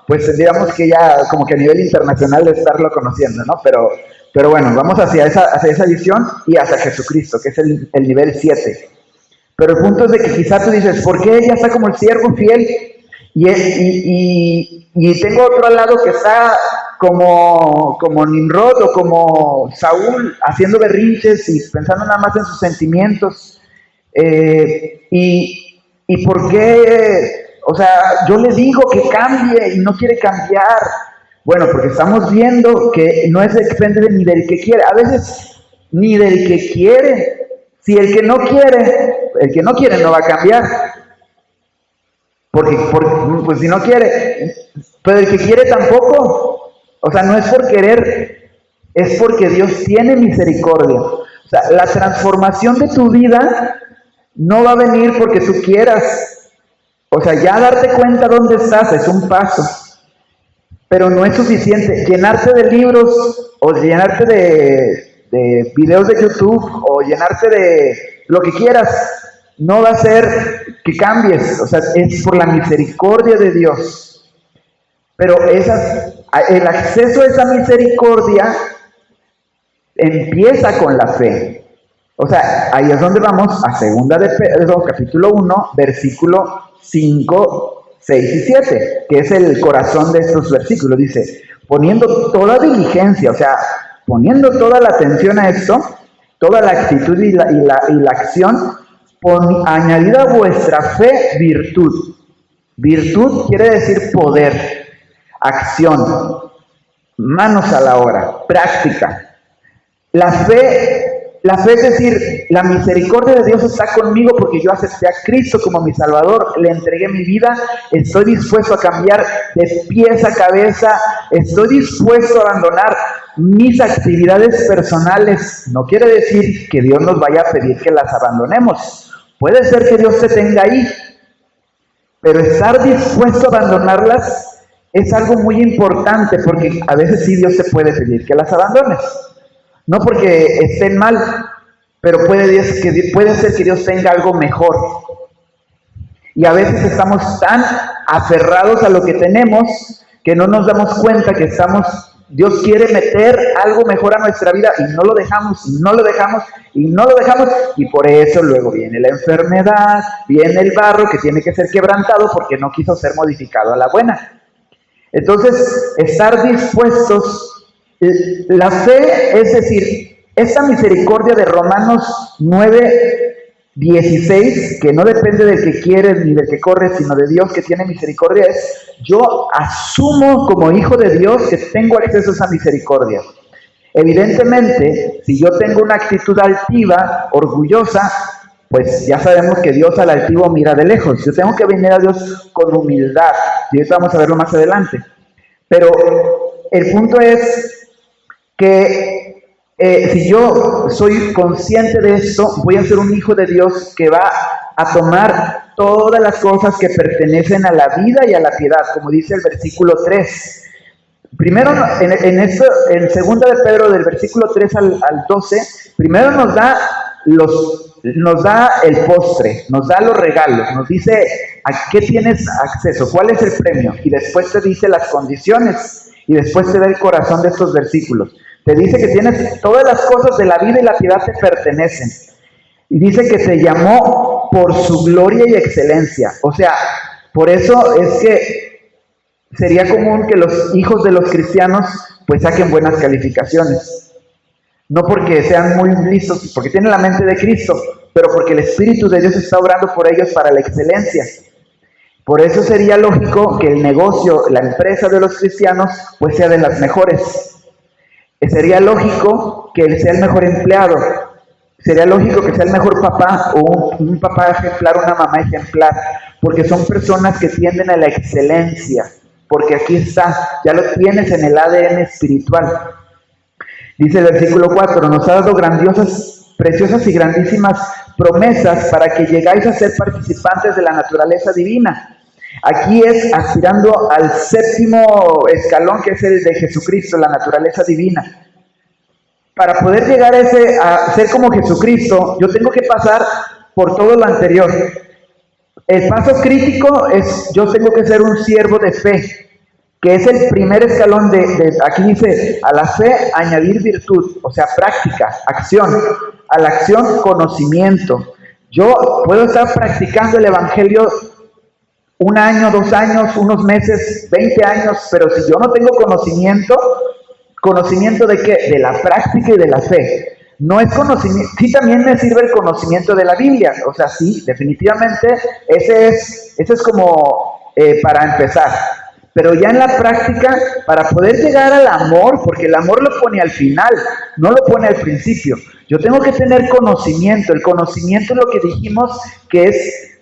pues tendríamos que ya como que a nivel internacional de estarlo conociendo, ¿no? Pero bueno, vamos hacia esa visión y hacia Jesucristo, que es el nivel 7. Pero el punto es de que quizá tú dices, ¿por qué ella está como el siervo fiel? Y tengo otro al lado que está como Nimrod o como Saúl, haciendo berrinches y pensando nada más en sus sentimientos. ¿Y por qué? O sea, yo le digo que cambie y no quiere cambiar. Bueno, porque estamos viendo que no depende ni del que quiere. A veces ni del que quiere. Si el que no quiere no va a cambiar. Porque pues si no quiere, pero el que quiere tampoco. O sea, no es por querer, es porque Dios tiene misericordia. O sea, la transformación de tu vida no va a venir porque tú quieras. O sea, ya darte cuenta dónde estás es un paso, pero no es suficiente. Llenarte de libros o llenarte de videos de YouTube o llenarte de lo que quieras no va a ser que cambies, o sea, es por la misericordia de Dios. Pero el acceso a esa misericordia empieza con la fe. O sea, ahí es donde vamos a 2 de Pedro, capítulo 1, versículo 5, 6 y 7, que es el corazón de estos versículos. Dice, poniendo toda diligencia, o sea, poniendo toda la atención a esto, toda la actitud y la acción, añadida a vuestra fe virtud. Virtud quiere decir poder, acción, manos a la obra, práctica. La fe es decir, la misericordia de Dios está conmigo porque yo acepté a Cristo como mi Salvador, le entregué mi vida, estoy dispuesto a cambiar de pies a cabeza, estoy dispuesto a abandonar mis actividades personales. No quiere decir que Dios nos vaya a pedir que las abandonemos. Puede ser que Dios te tenga ahí, pero estar dispuesto a abandonarlas es algo muy importante, porque a veces sí Dios te puede pedir que las abandones. No porque estén mal, pero puede ser que Dios tenga algo mejor. Y a veces estamos tan aferrados a lo que tenemos que no nos damos cuenta que Dios quiere meter algo mejor a nuestra vida y no lo dejamos, y no lo dejamos, y no lo dejamos. Y por eso luego viene la enfermedad, viene el barro que tiene que ser quebrantado porque no quiso ser modificado a la buena. Entonces, estar dispuestos. La fe, es decir, esta misericordia de Romanos 9:16, que no depende del que quiere ni del que corre, sino de Dios que tiene misericordia, es: yo asumo como hijo de Dios que tengo acceso a esa misericordia. Evidentemente, si yo tengo una actitud altiva, orgullosa, pues ya sabemos que Dios al altivo mira de lejos. Yo tengo que venir a Dios con humildad, y eso vamos a verlo más adelante. Pero el punto es que si yo soy consciente de esto, voy a ser un hijo de Dios que va a tomar todas las cosas que pertenecen a la vida y a la piedad, como dice el versículo 3. Primero, en 2 de Pedro, del versículo 3 al 12, primero nos da el postre, nos da los regalos, nos dice a qué tienes acceso, cuál es el premio, y después te dice las condiciones, y después te da el corazón de estos versículos. Te dice que tienes todas las cosas de la vida y la piedad te pertenecen. Y dice que te llamó por su gloria y excelencia. O sea, por eso es que sería común que los hijos de los cristianos pues saquen buenas calificaciones. No porque sean muy listos, porque tienen la mente de Cristo, pero porque el Espíritu de Dios está obrando por ellos para la excelencia. Por eso sería lógico que el negocio, la empresa de los cristianos, pues sea de las mejores. Sería lógico que él sea el mejor empleado. Sería lógico que sea el mejor papá, o un papá ejemplar, una mamá ejemplar, porque son personas que tienden a la excelencia, porque aquí está, ya lo tienes en el ADN espiritual. Dice el versículo 4, nos ha dado grandiosas, preciosas y grandísimas promesas para que llegáis a ser participantes de la naturaleza divina. Aquí es aspirando al 7º escalón, que es el de Jesucristo, la naturaleza divina. Para poder llegar a ser como Jesucristo, yo tengo que pasar por todo lo anterior. El paso crítico es: yo tengo que ser un siervo de fe, que es el primer escalón aquí dice, a la fe añadir virtud, o sea, práctica, acción. A la acción, conocimiento. Yo puedo estar practicando el evangelio 1 año, 2 años, unos meses, 20 años, pero si yo no tengo conocimiento, ¿conocimiento de qué? De la práctica y de la fe. No es conocimiento, sí también me sirve el conocimiento de la Biblia, o sea, sí, definitivamente, ese es como para empezar. Pero ya en la práctica, para poder llegar al amor, porque el amor lo pone al final, no lo pone al principio. Yo tengo que tener conocimiento. El conocimiento es lo que dijimos que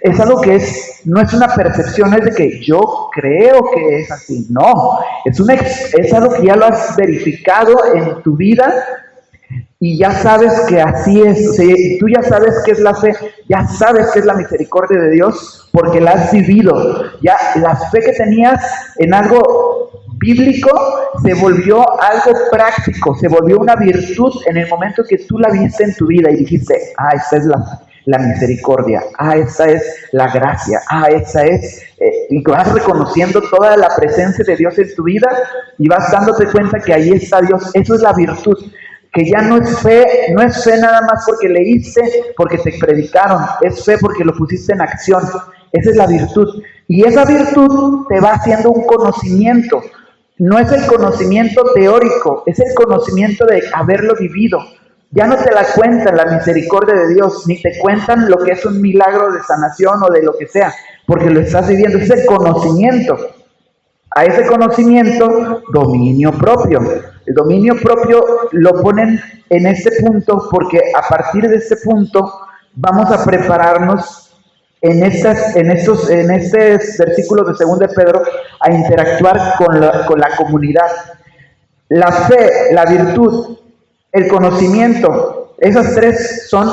es algo que no es una percepción, es de que yo creo que es así. No, es algo que ya lo has verificado en tu vida y ya sabes que así es. O sea, tú ya sabes qué es la fe, ya sabes qué es la misericordia de Dios, porque la has vivido. Ya la fe que tenías en algo bíblico se volvió algo práctico, se volvió una virtud en el momento que tú la viste en tu vida y dijiste: esta es la misericordia, esta es la gracia, esta es, y vas reconociendo toda la presencia de Dios en tu vida y vas dándote cuenta que ahí está Dios. Eso es la virtud, que ya no es fe nada más porque leíste, porque te predicaron, es fe porque lo pusiste en acción. Esa es la virtud, y esa virtud te va haciendo un conocimiento. No es el conocimiento teórico, es el conocimiento de haberlo vivido. Ya no te la cuentan la misericordia de Dios, ni te cuentan lo que es un milagro de sanación o de lo que sea, porque lo estás viviendo. Es el conocimiento. A ese conocimiento, dominio propio. El dominio propio lo ponen en este punto porque a partir de este punto vamos a prepararnos en este versículo de 2 de Pedro a interactuar con la comunidad. La fe, la virtud, el conocimiento, esas tres son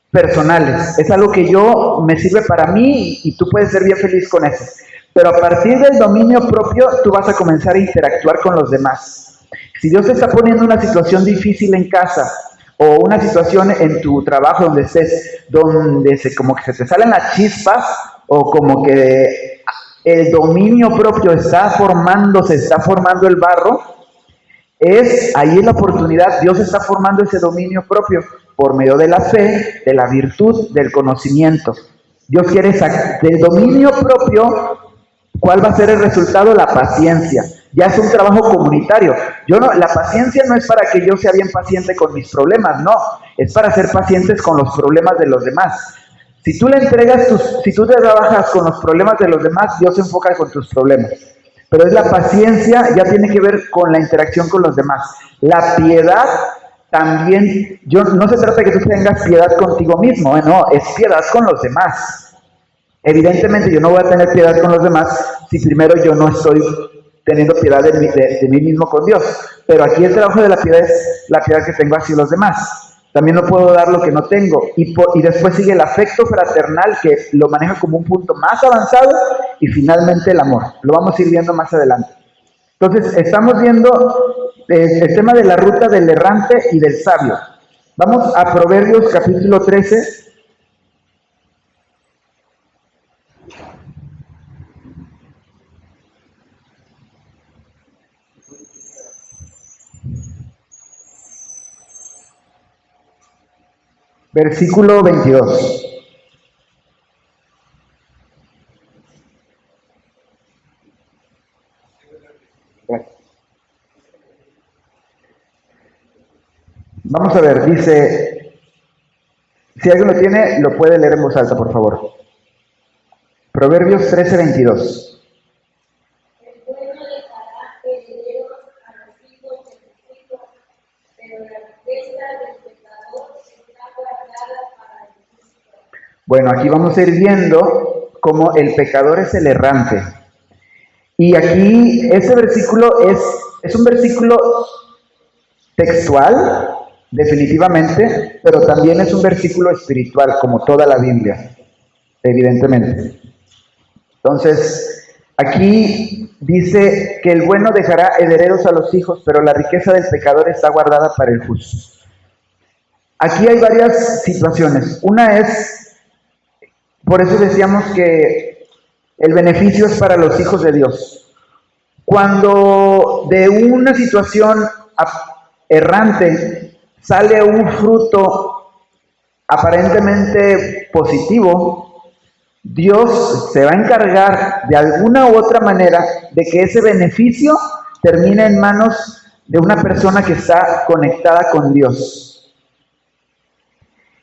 personales. Es algo que me sirve para mí y tú puedes ser bien feliz con eso. Pero a partir del dominio propio, tú vas a comenzar a interactuar con los demás. Si Dios te está poniendo una situación difícil en casa, o una situación en tu trabajo donde estés, donde como que se te salen las chispas, o como que el dominio propio está formando el barro, ahí es la oportunidad. Dios está formando ese dominio propio por medio de la fe, de la virtud, del conocimiento. Dios quiere del dominio propio. ¿Cuál va a ser el resultado? La paciencia. Ya es un trabajo comunitario. La paciencia no es para que yo sea bien paciente con mis problemas, no. Es para ser pacientes con los problemas de los demás. Si tú si tú te trabajas con los problemas de los demás, Dios se enfoca con tus problemas. Pero es la paciencia, ya tiene que ver con la interacción con los demás. La piedad también, no se trata de que tú tengas piedad contigo mismo, no, es piedad con los demás. Evidentemente yo no voy a tener piedad con los demás si primero yo no estoy teniendo piedad de mí mismo con Dios. Pero aquí el trabajo de la piedad es la piedad que tengo hacia los demás. También no puedo dar lo que no tengo. Y después sigue el afecto fraternal, que lo maneja como un punto más avanzado, y finalmente el amor. Lo vamos a ir viendo más adelante. Entonces estamos viendo el tema de la ruta del errante y del sabio. Vamos a Proverbios capítulo 13. Versículo 22. Vamos a ver, dice, si alguien lo tiene, lo puede leer en voz alta, por favor. Proverbios 13, 22. Bueno, aquí vamos a ir viendo cómo el pecador es el errante. Y aquí ese versículo es un versículo textual, definitivamente, pero también es un versículo espiritual, como toda la Biblia, evidentemente. Entonces, aquí dice que el bueno dejará herederos a los hijos, pero la riqueza del pecador está guardada para el justo. Aquí hay varias situaciones. Una es, por eso decíamos que el beneficio es para los hijos de Dios. Cuando de una situación errante sale un fruto aparentemente positivo, Dios se va a encargar de alguna u otra manera de que ese beneficio termine en manos de una persona que está conectada con Dios.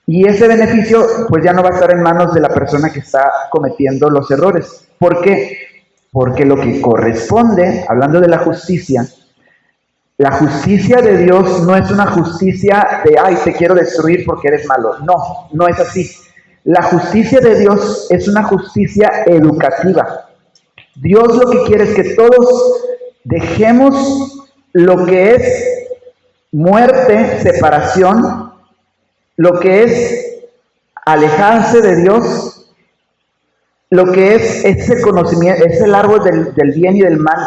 Y ese beneficio pues ya no va a estar en manos de la persona que está cometiendo los errores. ¿Por qué? Porque lo que corresponde, hablando de la justicia de Dios no es una justicia de, ay, te quiero destruir porque eres malo. No, no es así. La justicia de Dios es una justicia educativa. Dios lo que quiere es que todos dejemos lo que es muerte, separación, lo que es alejarse de Dios, lo que es ese conocimiento, es el árbol del bien y del mal.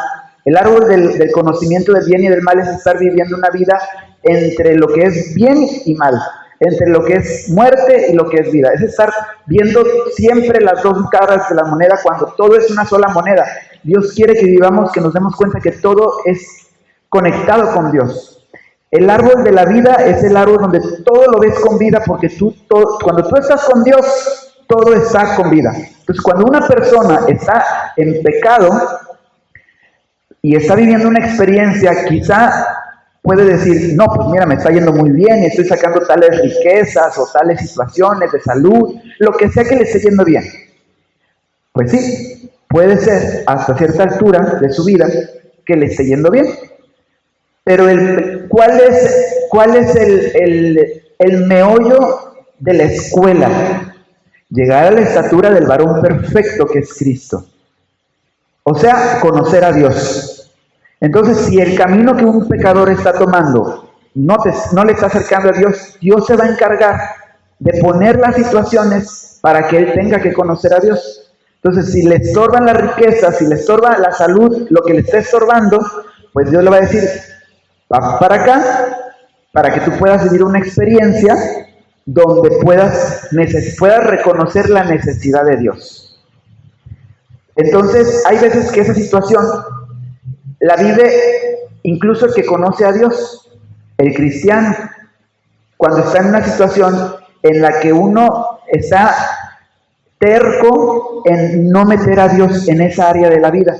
El árbol del conocimiento del bien y del mal es estar viviendo una vida entre lo que es bien y mal. entre lo que es muerte y lo que es vida. Es estar viendo siempre las dos caras de la moneda cuando todo es una sola moneda. Dios quiere que vivamos, que nos demos cuenta que todo es conectado con Dios. El árbol de la vida es el árbol donde todo lo ves con vida, porque cuando tú estás con Dios, todo está con vida. Entonces, cuando una persona está en pecado y está viviendo una experiencia, quizá puede decir, no, pues mira, me está yendo muy bien y estoy sacando tales riquezas o tales situaciones de salud, lo que sea que le esté yendo bien. Pues sí, puede ser hasta cierta altura de su vida que le esté yendo bien. Pero ¿cuál es el meollo de la escuela? Llegar a la estatura del varón perfecto que es Cristo. O sea, conocer a Dios. Entonces, si el camino que un pecador está tomando no le está acercando a Dios, Dios se va a encargar de poner las situaciones para que él tenga que conocer a Dios. Entonces, si le estorban las riquezas, si le estorba la salud, lo que le está estorbando, pues Dios le va a decir, va para acá, para que tú puedas vivir una experiencia donde puedas reconocer la necesidad de Dios. Entonces, hay veces que esa situación la vive incluso el que conoce a Dios, el cristiano, cuando está en una situación en la que uno está terco en no meter a Dios en esa área de la vida.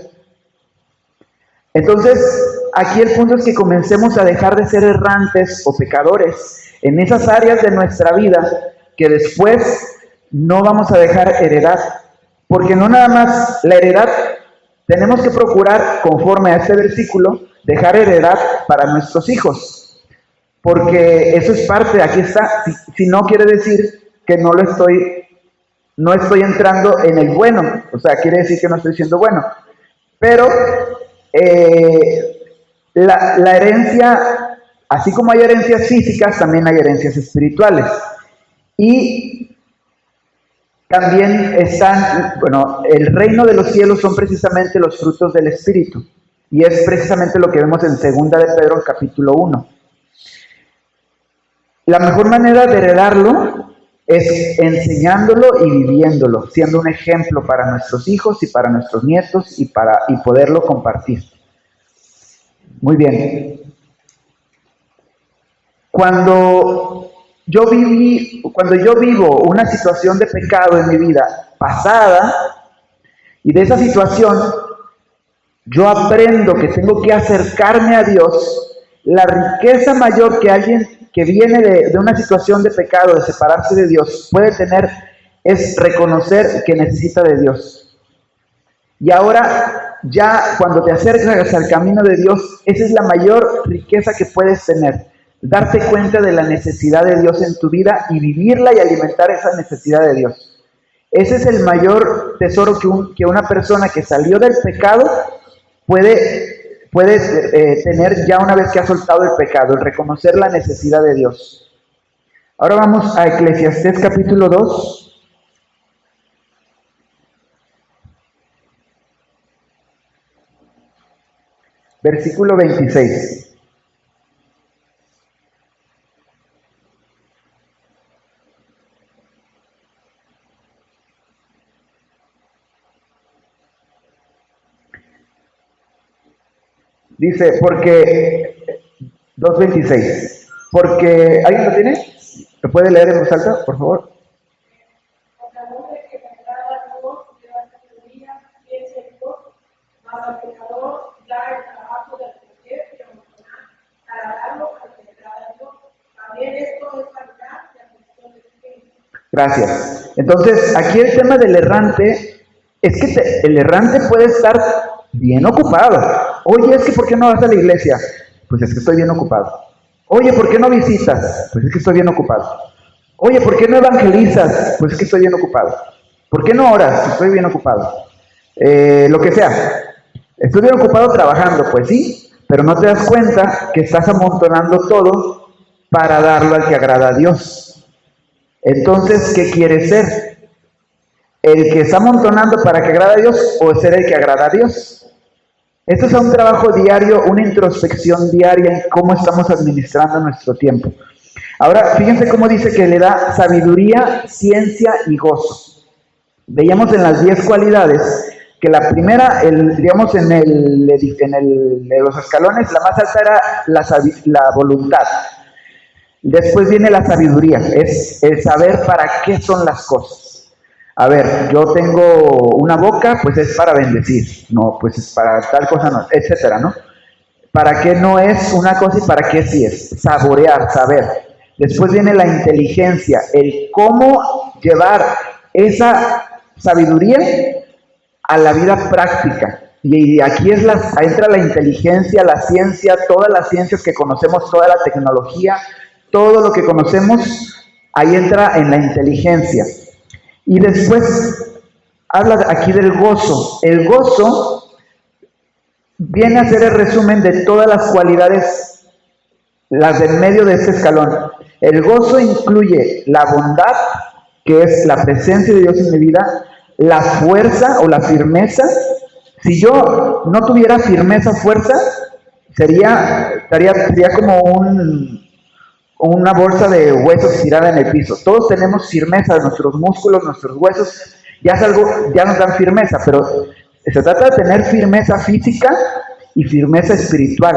Entonces, aquí el punto es que comencemos a dejar de ser errantes o pecadores en esas áreas de nuestra vida que después no vamos a dejar heredad, porque no nada más la heredad. Tenemos que procurar, conforme a este versículo, dejar heredad para nuestros hijos. Porque eso es parte, aquí está. Si no quiere decir que no estoy entrando en el bueno. O sea, quiere decir que no estoy siendo bueno. Pero la herencia, así como hay herencias físicas, también hay herencias espirituales. Y también el reino de los cielos son precisamente los frutos del Espíritu. Y es precisamente lo que vemos en 2 de Pedro, capítulo 1. La mejor manera de heredarlo es enseñándolo y viviéndolo, siendo un ejemplo para nuestros hijos y para nuestros nietos y poderlo compartir. Muy bien. Cuando yo vivo una situación de pecado en mi vida pasada, y de esa situación yo aprendo que tengo que acercarme a Dios, la riqueza mayor que alguien que viene de una situación de pecado, de separarse de Dios, puede tener, es reconocer que necesita de Dios. Y ahora, ya cuando te acercas al camino de Dios, esa es la mayor riqueza que puedes tener. Darte cuenta de la necesidad de Dios en tu vida y vivirla y alimentar esa necesidad de Dios. Ese es el mayor tesoro que una persona que salió del pecado puede tener ya una vez que ha soltado el pecado, el reconocer la necesidad de Dios. Ahora vamos a Eclesiastés capítulo 2. Versículo 26. Dice, 2.26, porque, ¿alguien lo tiene? ¿Lo puede leer en voz alta, por favor? Gracias. Entonces, aquí el tema del errante es que el errante puede estar bien ocupado. Oye, es que ¿por qué no vas a la iglesia? Pues es que estoy bien ocupado. Oye, ¿por qué no visitas? Pues es que estoy bien ocupado. Oye, ¿por qué no evangelizas? Pues es que estoy bien ocupado. ¿Por qué no oras? Estoy bien ocupado. Lo que sea. Estoy bien ocupado trabajando, pues sí, pero no te das cuenta que estás amontonando todo para darlo al que agrada a Dios. Entonces, ¿qué quieres ser? ¿El que está amontonando para que agrada a Dios o ser el que agrada a Dios? Esto es un trabajo diario, una introspección diaria en cómo estamos administrando nuestro tiempo. Ahora, fíjense cómo dice que le da sabiduría, ciencia y gozo. Veíamos en las 10 cualidades que la primera, digamos en de los escalones, la más alta era la voluntad. Después viene la sabiduría, es el saber para qué son las cosas. A ver, yo tengo una boca, pues es para bendecir, no, pues es para tal cosa, no, etcétera, ¿no? ¿Para qué no es una cosa y para qué sí es? Saborear, saber. Después viene la inteligencia, el cómo llevar esa sabiduría a la vida práctica. Y aquí entra la inteligencia, la ciencia, todas las ciencias que conocemos, toda la tecnología, todo lo que conocemos, ahí entra en la inteligencia. Y después habla aquí del gozo. El gozo viene a ser el resumen de todas las cualidades, las del medio de este escalón. El gozo incluye la bondad, que es la presencia de Dios en mi vida, la fuerza o la firmeza. Si yo no tuviera firmeza, fuerza, sería como una bolsa de huesos tirada en el piso. Todos tenemos firmeza, nuestros músculos, nuestros huesos, ya nos dan firmeza, pero se trata de tener firmeza física y firmeza espiritual.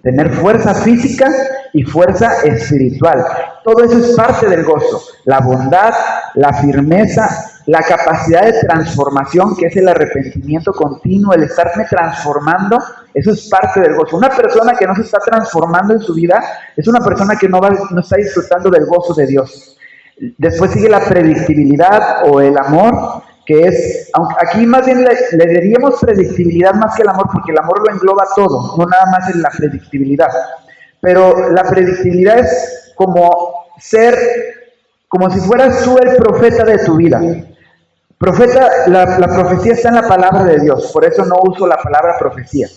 Tener fuerza física y fuerza espiritual. Todo eso es parte del gozo. La bondad, la firmeza, la capacidad de transformación, que es el arrepentimiento continuo, el estarme transformando, eso es parte del gozo. Una persona que no se está transformando en su vida es una persona que no está disfrutando del gozo de Dios. Después sigue la predictibilidad o el amor, que es, aunque aquí más bien le diríamos predictibilidad más que el amor, porque el amor lo engloba todo, no nada más en la predictibilidad. Pero la predictibilidad es como si fueras tú el profeta de tu vida. Profeta, la profecía está en la palabra de Dios, por eso no uso la palabra profecía,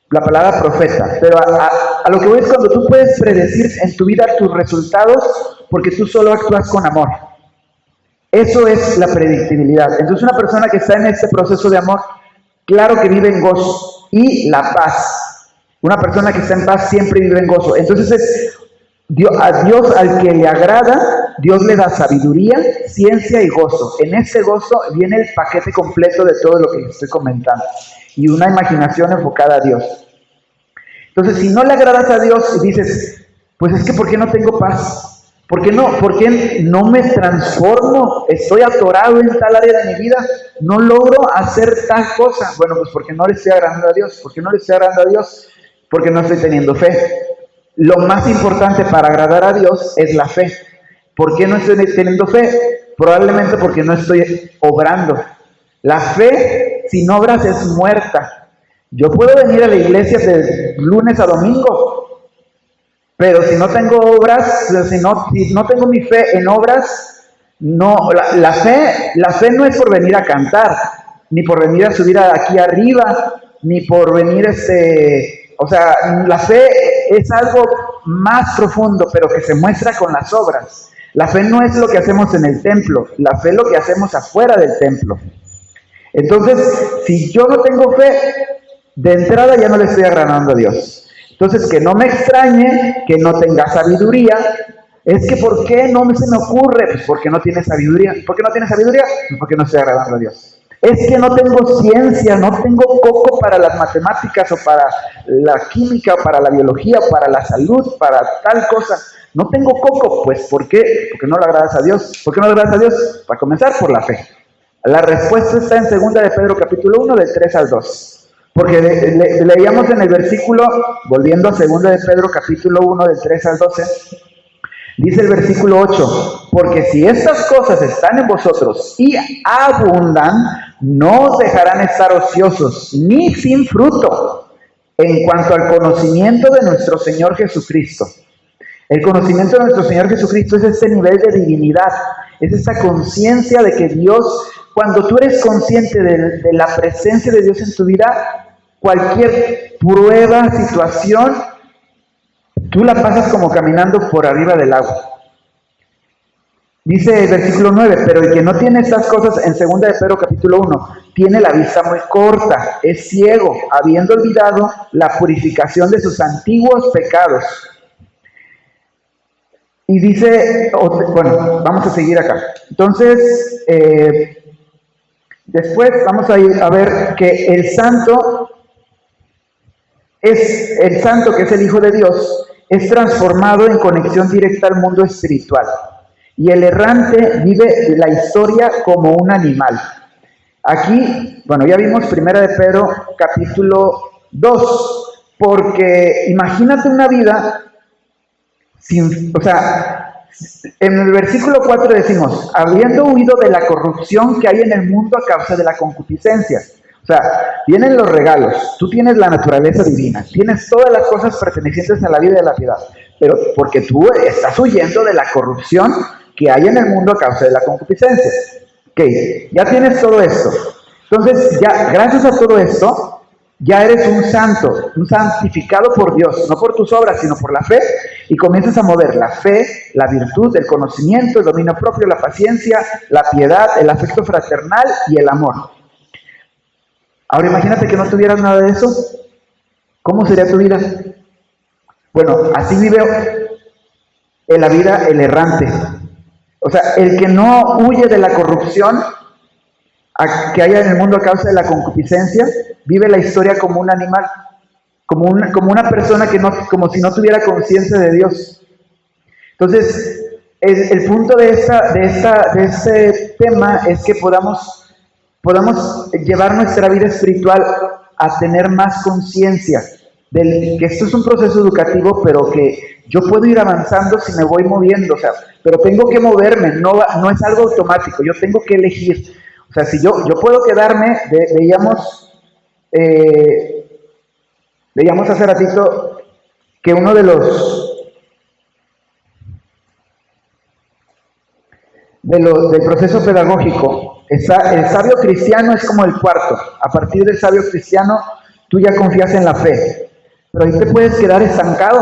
la palabra profeta. Pero a lo que voy es cuando tú puedes predecir en tu vida tus resultados, porque tú solo actúas con amor. Eso es la predictibilidad. Entonces una persona que está en este proceso de amor, claro que vive en gozo. Y la paz. Una persona que está en paz siempre vive en gozo. Entonces a Dios al que le agrada, Dios le da sabiduría, ciencia y gozo. En ese gozo viene el paquete completo de todo lo que estoy comentando. Y una imaginación enfocada a Dios. Entonces si no le agradas a Dios y dices, pues es que ¿por qué no tengo paz? ¿Por qué no me transformo? Estoy atorado en tal área de mi vida, no logro hacer tal cosa. Bueno, pues porque no le estoy agradando a Dios. ¿Por qué no le estoy agradando a Dios? Porque no estoy teniendo fe. Lo más importante para agradar a Dios es la fe. ¿Por qué no estoy teniendo fe? Probablemente porque no estoy obrando. La fe sin obras es muerta. Yo puedo venir a la iglesia de lunes a domingo, pero si no tengo obras, si no tengo mi fe en obras, no, la fe no es por venir a cantar, ni por venir a subir aquí arriba, ni por venir o sea, la fe es algo más profundo, pero que se muestra con las obras. La fe no es lo que hacemos en el templo, la fe es lo que hacemos afuera del templo. Entonces, si yo no tengo fe, de entrada ya no le estoy agradando a Dios. Entonces, que no me extrañe que no tenga sabiduría. Es que ¿por qué no se me ocurre? Pues porque no tiene sabiduría. ¿Por qué no tiene sabiduría? Pues porque no estoy agradando a Dios. Es que no tengo ciencia, no tengo coco para las matemáticas o para la química o para la biología o para la salud, para tal cosa. No tengo coco, pues ¿por qué? Porque no le agradas a Dios. ¿Por qué no le agradas a Dios? Para comenzar, por la fe. La respuesta está en 2 de Pedro capítulo 1 del 3 al 2. Porque leíamos en el versículo, volviendo a 2 de Pedro capítulo 1 del 3 al 12, dice el versículo 8, porque si estas cosas están en vosotros y abundan, no os dejarán estar ociosos ni sin fruto en cuanto al conocimiento de nuestro Señor Jesucristo. El conocimiento de nuestro Señor Jesucristo es este nivel de divinidad, es esta conciencia de que Dios, cuando tú eres consciente de la presencia de Dios en tu vida, cualquier prueba, situación, tú la pasas como caminando por arriba del agua. Dice el versículo 9, pero el que no tiene estas cosas, en 2 de Pedro capítulo 1, tiene la vista muy corta, es ciego, habiendo olvidado la purificación de sus antiguos pecados. Y dice, bueno, vamos a seguir acá. Entonces, después vamos a ir a ver que el santo que es el Hijo de Dios, es transformado en conexión directa al mundo espiritual. Y el errante vive la historia como un animal. Aquí, bueno, ya vimos Primera de Pedro, capítulo 2, porque imagínate una vida sin, o sea, en el versículo 4 decimos, habiendo huido de la corrupción que hay en el mundo a causa de la concupiscencia. O sea, vienen los regalos, tú tienes la naturaleza divina, tienes todas las cosas pertenecientes a la vida y a la piedad, pero porque tú estás huyendo de la corrupción que hay en el mundo a causa de la concupiscencia. Ok, ya tienes todo esto. Entonces, ya, gracias a todo esto, ya eres un santo, un santificado por Dios, no por tus obras, sino por la fe, y comienzas a mover la fe, la virtud, el conocimiento, el dominio propio, la paciencia, la piedad, el afecto fraternal y el amor. Ahora imagínate que no tuvieras nada de eso. ¿Cómo sería tu vida? Bueno, así vive en la vida el errante. O sea, el que no huye de la corrupción que haya en el mundo a causa de la concupiscencia, vive la historia como un animal, como una persona que no, como si no tuviera conciencia de Dios. Entonces, el punto de este tema es que podamos llevar nuestra vida espiritual a tener más conciencia de que esto es un proceso educativo, pero que yo puedo ir avanzando si me voy moviendo, o sea, pero tengo que moverme, no es algo automático, yo tengo que elegir. O sea, si yo puedo quedarme, veíamos hace ratito que uno del proceso pedagógico, el sabio cristiano es como el cuarto. A partir del sabio cristiano, tú ya confías en la fe, pero ahí te puedes quedar estancado.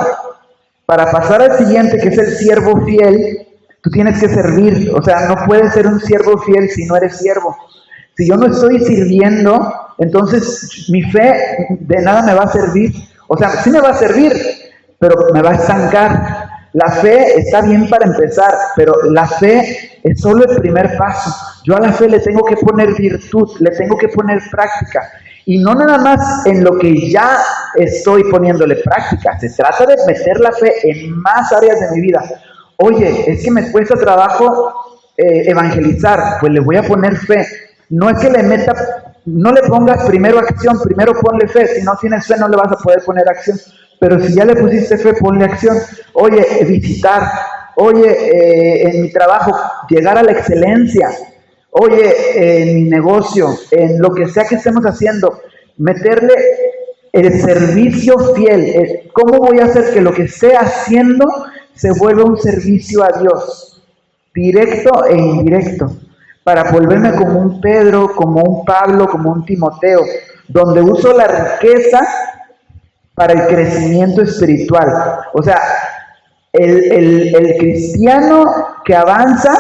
Para pasar al siguiente, que es el siervo fiel, tú tienes que servir. O sea, no puedes ser un siervo fiel si no eres siervo. Si yo no estoy sirviendo, entonces mi fe de nada me va a servir. O sea, sí me va a servir, pero me va a estancar. La fe está bien para empezar, pero la fe es solo el primer paso. Yo a la fe le tengo que poner virtud, le tengo que poner práctica. Y no nada más en lo que ya estoy poniéndole práctica, se trata de meter la fe en más áreas de mi vida. Oye, es que me cuesta trabajo evangelizar, pues le voy a poner fe. No es que no le pongas primero acción, primero ponle fe. Si no tienes fe no le vas a poder poner acción. Pero si ya le pusiste fe, ponle acción. Oye, visitar. Oye, en mi trabajo, llegar a la excelencia. Oye, en mi negocio, en lo que sea que estemos haciendo, meterle el servicio fiel. ¿Cómo voy a hacer que lo que esté haciendo se vuelva un servicio a Dios? Directo e indirecto. Para volverme como un Pedro, como un Pablo, como un Timoteo, donde uso la riqueza para el crecimiento espiritual. O sea, el cristiano que avanza,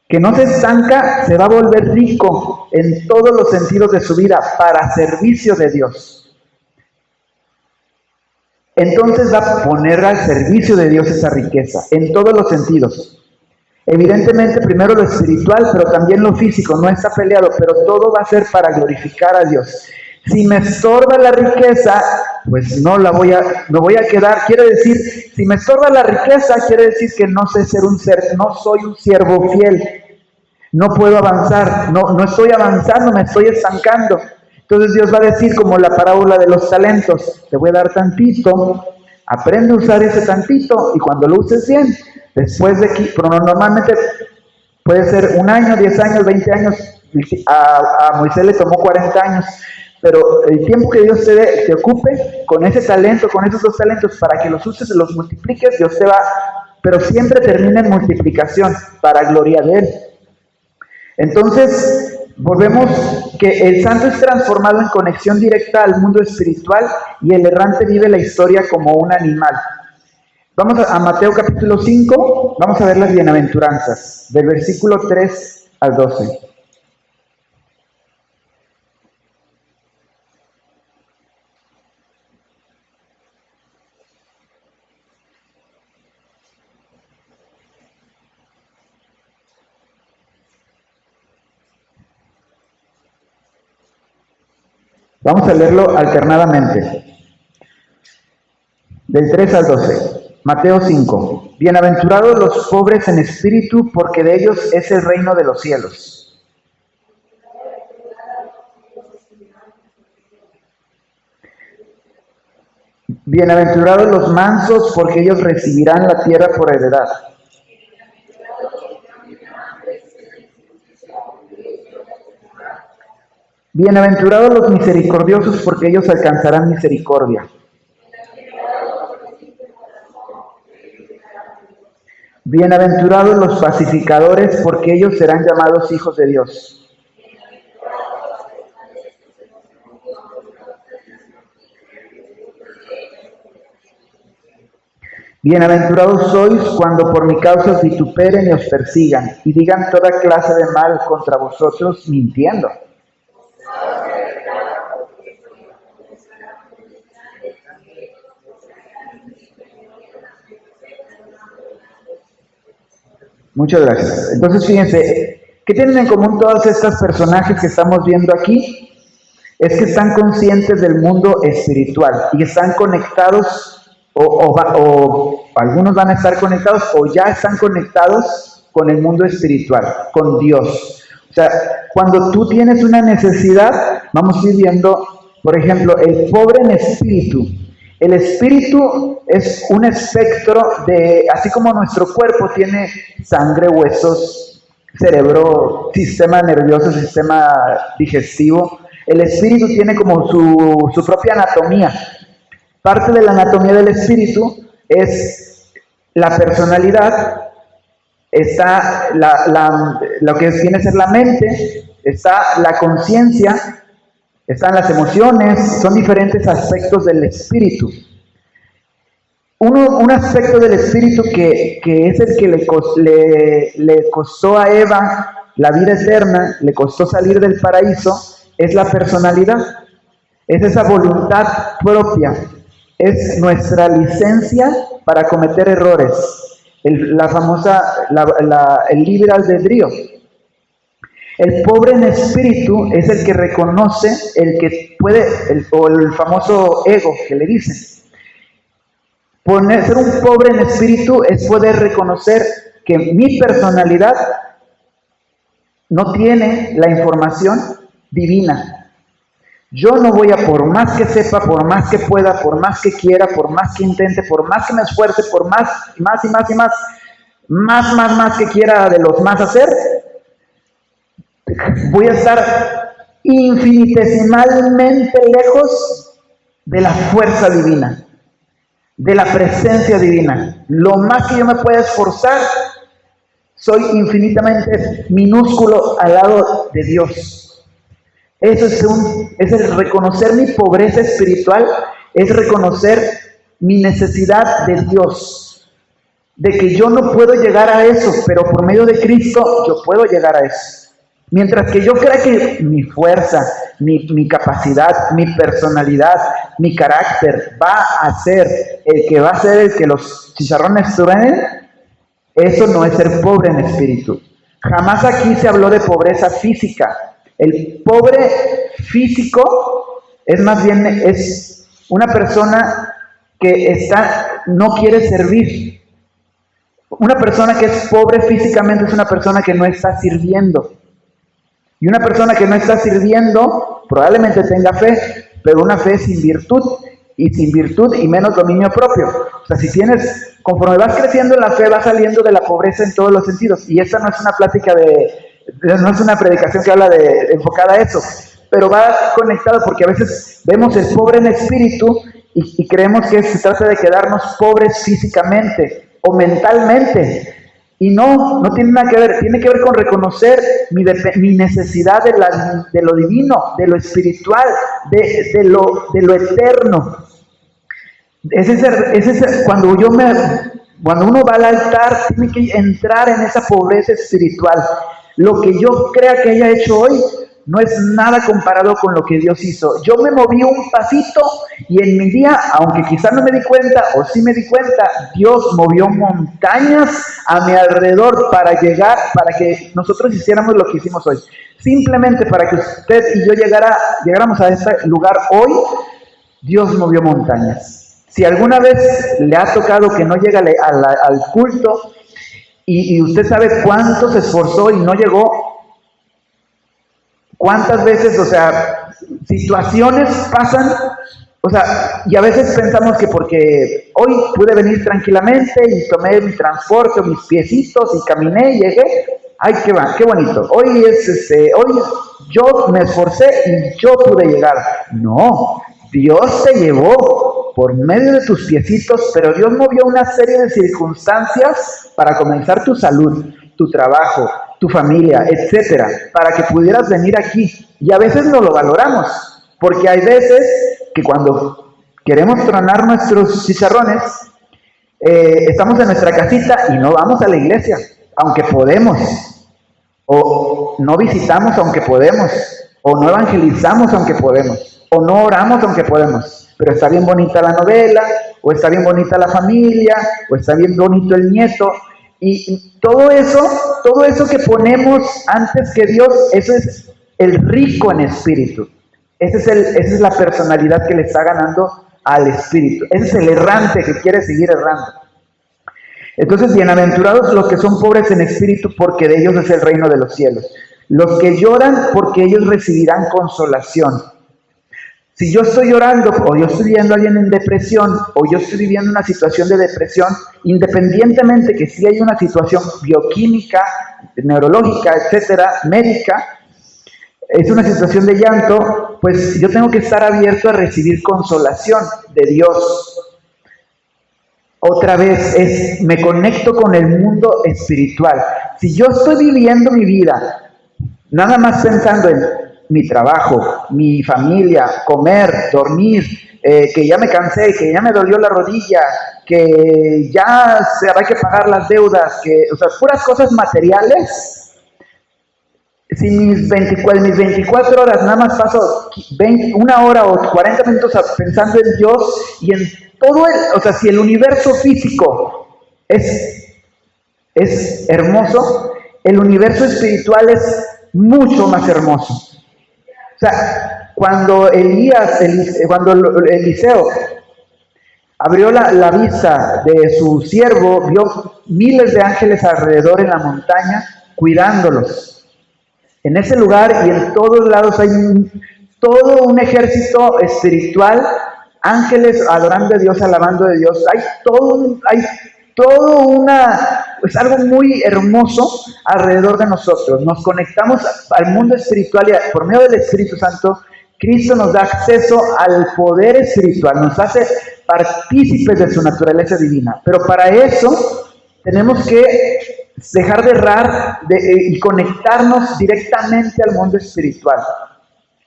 que no se estanca, se va a volver rico en todos los sentidos de su vida para servicio de Dios. Entonces va a poner al servicio de Dios esa riqueza, en todos los sentidos. Evidentemente primero lo espiritual, pero también lo físico, no está peleado, pero todo va a ser para glorificar a Dios. Si me estorba la riqueza, pues no voy a quedar. Quiere decir, si me estorba la riqueza, quiere decir que no soy un siervo fiel. No puedo avanzar, no estoy avanzando, me estoy estancando. Entonces Dios va a decir como la parábola de los talentos, te voy a dar tantito, aprende a usar ese tantito y cuando lo uses bien, después de que, pero normalmente puede ser 1 año, 10 años, 20 años, a Moisés le tomó 40 años, pero el tiempo que Dios te ocupe con ese talento, con esos 2 talentos, para que los uses y los multipliques, Dios te va, pero siempre termina en multiplicación, para gloria de Él. Entonces, volvemos que el santo es transformado en conexión directa al mundo espiritual y el errante vive la historia como un animal. Vamos a Mateo capítulo 5, vamos a ver las bienaventuranzas, del versículo 3 al 12. Vamos a leerlo alternadamente, del 3 al 12. Mateo 5. Bienaventurados los pobres en espíritu, porque de ellos es el reino de los cielos. Bienaventurados los mansos, porque ellos recibirán la tierra por heredad. Bienaventurados los misericordiosos, porque ellos alcanzarán misericordia. Bienaventurados los pacificadores, porque ellos serán llamados hijos de Dios. Bienaventurados sois cuando por mi causa os vituperen y os persigan, y digan toda clase de mal contra vosotros, mintiendo. Muchas gracias. Entonces, fíjense, ¿qué tienen en común todos estos personajes que estamos viendo aquí? Es que están conscientes del mundo espiritual y están conectados, o algunos van a estar conectados, o ya están conectados con el mundo espiritual, con Dios. O sea, cuando tú tienes una necesidad, vamos a ir viendo, por ejemplo, el pobre en espíritu. El espíritu es un espectro de, así como nuestro cuerpo tiene sangre, huesos, cerebro, sistema nervioso, sistema digestivo, el espíritu tiene como su propia anatomía. Parte de la anatomía del espíritu es la personalidad, está lo que viene a ser la mente, está la conciencia, están las emociones, son diferentes aspectos del espíritu. Un aspecto del espíritu que es el que le costó a Eva la vida eterna, le costó salir del paraíso, es la personalidad, es esa voluntad propia, es nuestra licencia para cometer errores, el libre albedrío. El pobre en espíritu es el que reconoce, el que puede, o el famoso ego que le dicen. Ser un pobre en espíritu es poder reconocer que mi personalidad no tiene la información divina. Yo no voy a, por más que sepa, por más que pueda, por más que quiera, por más que intente, por más que me esfuerce, por más que quiera de los más hacer, voy a estar infinitesimalmente lejos de la fuerza divina, de la presencia divina. Lo más que yo me pueda esforzar, soy infinitamente minúsculo al lado de Dios. Eso es el reconocer mi pobreza espiritual, es reconocer mi necesidad de Dios, de que yo no puedo llegar a eso, pero por medio de Cristo yo puedo llegar a eso. Mientras que yo crea que mi fuerza, mi capacidad, mi personalidad, mi carácter va a ser el que va a ser el que los chicharrones truenen, eso no es ser pobre en espíritu. Jamás aquí se habló de pobreza física. El pobre físico es más bien es una persona que no quiere servir. Una persona que es pobre físicamente es una persona que no está sirviendo. Y una persona que no está sirviendo probablemente tenga fe, pero una fe sin virtud, y menos dominio propio. O sea, conforme vas creciendo en la fe, vas saliendo de la pobreza en todos los sentidos. Y esta no es una plática no es una predicación que habla enfocada a eso, pero va conectado porque a veces vemos el pobre en espíritu y creemos que se trata de quedarnos pobres físicamente o mentalmente. Y no tiene nada que ver, tiene que ver con reconocer mi necesidad de lo divino, de lo espiritual, de lo eterno. Cuando uno va al altar, tiene que entrar en esa pobreza espiritual. Lo que yo crea que haya hecho hoy, no es nada comparado con lo que Dios hizo. Yo me moví un pasito y en mi día, aunque quizás no me di cuenta o sí me di cuenta, Dios movió montañas a mi alrededor para que nosotros hiciéramos lo que hicimos hoy. Simplemente para que usted y yo llegáramos a este lugar hoy, Dios movió montañas. Si alguna vez le ha tocado que no llega al culto y usted sabe cuánto se esforzó y no llegó, cuántas veces, o sea, situaciones pasan, o sea, y a veces pensamos que porque hoy pude venir tranquilamente y tomé mi transporte, mis piecitos y caminé y llegué, ay, qué bonito, hoy yo me esforcé y yo pude llegar. No, Dios te llevó por medio de tus piecitos, pero Dios movió una serie de circunstancias para comenzar tu salud, tu trabajo, tu familia, etcétera, para que pudieras venir aquí. Y a veces no lo valoramos, porque hay veces que cuando queremos tronar nuestros chicharrones, estamos en nuestra casita y no vamos a la iglesia, aunque podemos, o no visitamos aunque podemos, o no evangelizamos aunque podemos, o no oramos aunque podemos, pero está bien bonita la novela, o está bien bonita la familia, o está bien bonito el nieto, y todo eso que ponemos antes que Dios, eso es el rico en espíritu. Esa es la personalidad que le está ganando al espíritu. Ese es el errante que quiere seguir errando. Entonces, bienaventurados los que son pobres en espíritu, porque de ellos es el reino de los cielos. Los que lloran, porque ellos recibirán consolación. Si yo estoy llorando, o yo estoy viendo a alguien en depresión, o yo estoy viviendo una situación de depresión, independientemente que si hay una situación bioquímica, neurológica, etcétera, médica, es una situación de llanto, pues yo tengo que estar abierto a recibir consolación de Dios. Otra vez, me conecto con el mundo espiritual. Si yo estoy viviendo mi vida, nada más pensando en mi trabajo, mi familia, comer, dormir, que ya me cansé, que ya me dolió la rodilla, que ya hay que pagar las deudas, o sea, puras cosas materiales. Si mis 24 horas nada más paso 1 hora o 40 minutos pensando en Dios y en todo o sea, si el universo físico es hermoso, el universo espiritual es mucho más hermoso. O sea, cuando Eliseo abrió la vista de su siervo, vio miles de ángeles alrededor en la montaña cuidándolos. En ese lugar y en todos lados hay todo un ejército espiritual, ángeles adorando a Dios, alabando a Dios. Es algo muy hermoso alrededor de nosotros. Nos conectamos al mundo espiritual y por medio del Espíritu Santo, Cristo nos da acceso al poder espiritual, nos hace partícipes de su naturaleza divina. Pero para eso tenemos que dejar de errar y conectarnos directamente al mundo espiritual.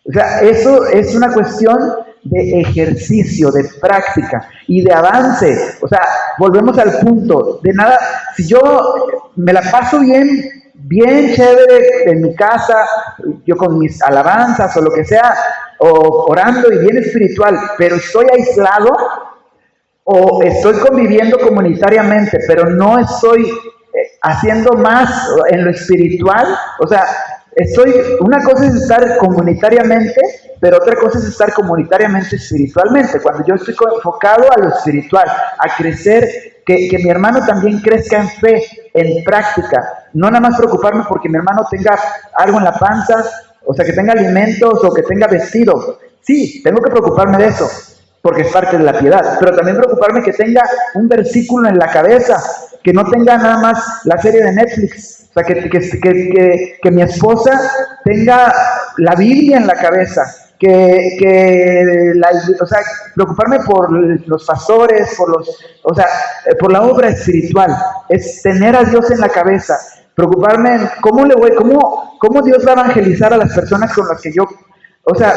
O sea, eso es una cuestión de ejercicio, de práctica y de avance. O sea, volvemos al punto de nada. Si yo me la paso bien chévere en mi casa, yo con mis alabanzas o lo que sea, o orando y bien espiritual, pero estoy aislado o estoy conviviendo comunitariamente, pero no estoy haciendo más en lo espiritual, o sea, una cosa es estar comunitariamente, pero otra cosa es estar comunitariamente espiritualmente. Cuando yo estoy enfocado a lo espiritual, a crecer, que mi hermano también crezca en fe, en práctica, no nada más preocuparme porque mi hermano tenga algo en la panza, o sea, que tenga alimentos o que tenga vestido. Sí, tengo que preocuparme de eso, porque es parte de la piedad, pero también preocuparme que tenga un versículo en la cabeza, que no tenga nada más la serie de Netflix, o sea, que mi esposa tenga la Biblia en la cabeza, o sea, preocuparme por los pastores, por la obra espiritual, es tener a Dios en la cabeza, preocuparme en cómo Dios va a evangelizar a las personas con las que yo, o sea,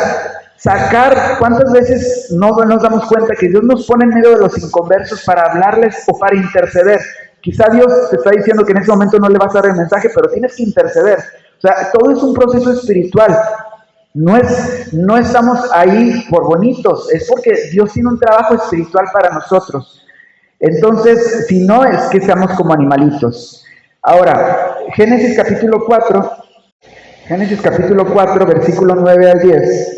¿cuántas veces no nos damos cuenta que Dios nos pone en medio de los inconversos para hablarles o para interceder? Quizá Dios te está diciendo que en ese momento no le vas a dar el mensaje, pero tienes que interceder. O sea, todo es un proceso espiritual. No estamos ahí por bonitos, es porque Dios tiene un trabajo espiritual para nosotros. Entonces, si no, es que seamos como animalitos. Ahora, Génesis capítulo 4, versículo 9 al 10.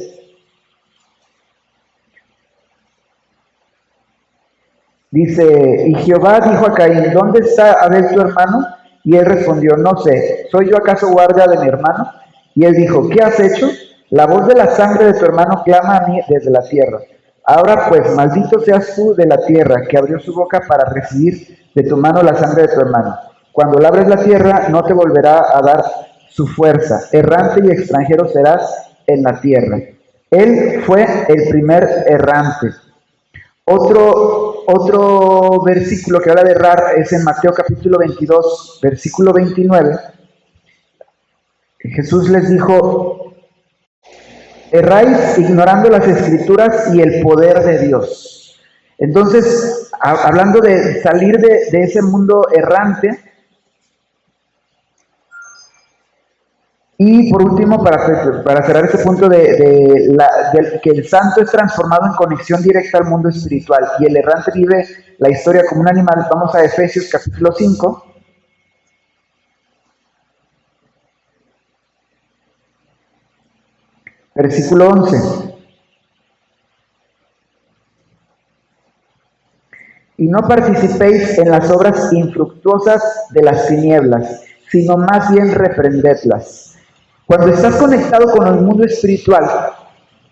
Dice, y Jehová dijo a Caín, ¿dónde está Abel tu hermano? Y él respondió, no sé, ¿soy yo acaso guardia de mi hermano? Y él dijo, ¿qué has hecho? La voz de la sangre de tu hermano clama a mí desde la tierra. Ahora pues, maldito seas tú de la tierra, que abrió su boca para recibir de tu mano la sangre de tu hermano. Cuando labres la tierra, no te volverá a dar su fuerza. Errante y extranjero serás en la tierra. Él fue el primer errante. Otro versículo que habla de errar es en Mateo capítulo 22, versículo 29. Jesús les dijo, erráis ignorando las escrituras y el poder de Dios. Entonces, hablando de salir de ese mundo errante, y por último, para cerrar este punto de que el santo es transformado en conexión directa al mundo espiritual y el errante vive la historia como un animal, vamos a Efesios capítulo 5. Versículo 11. Y no participéis en las obras infructuosas de las tinieblas, sino más bien reprendedlas. Cuando estás conectado con el mundo espiritual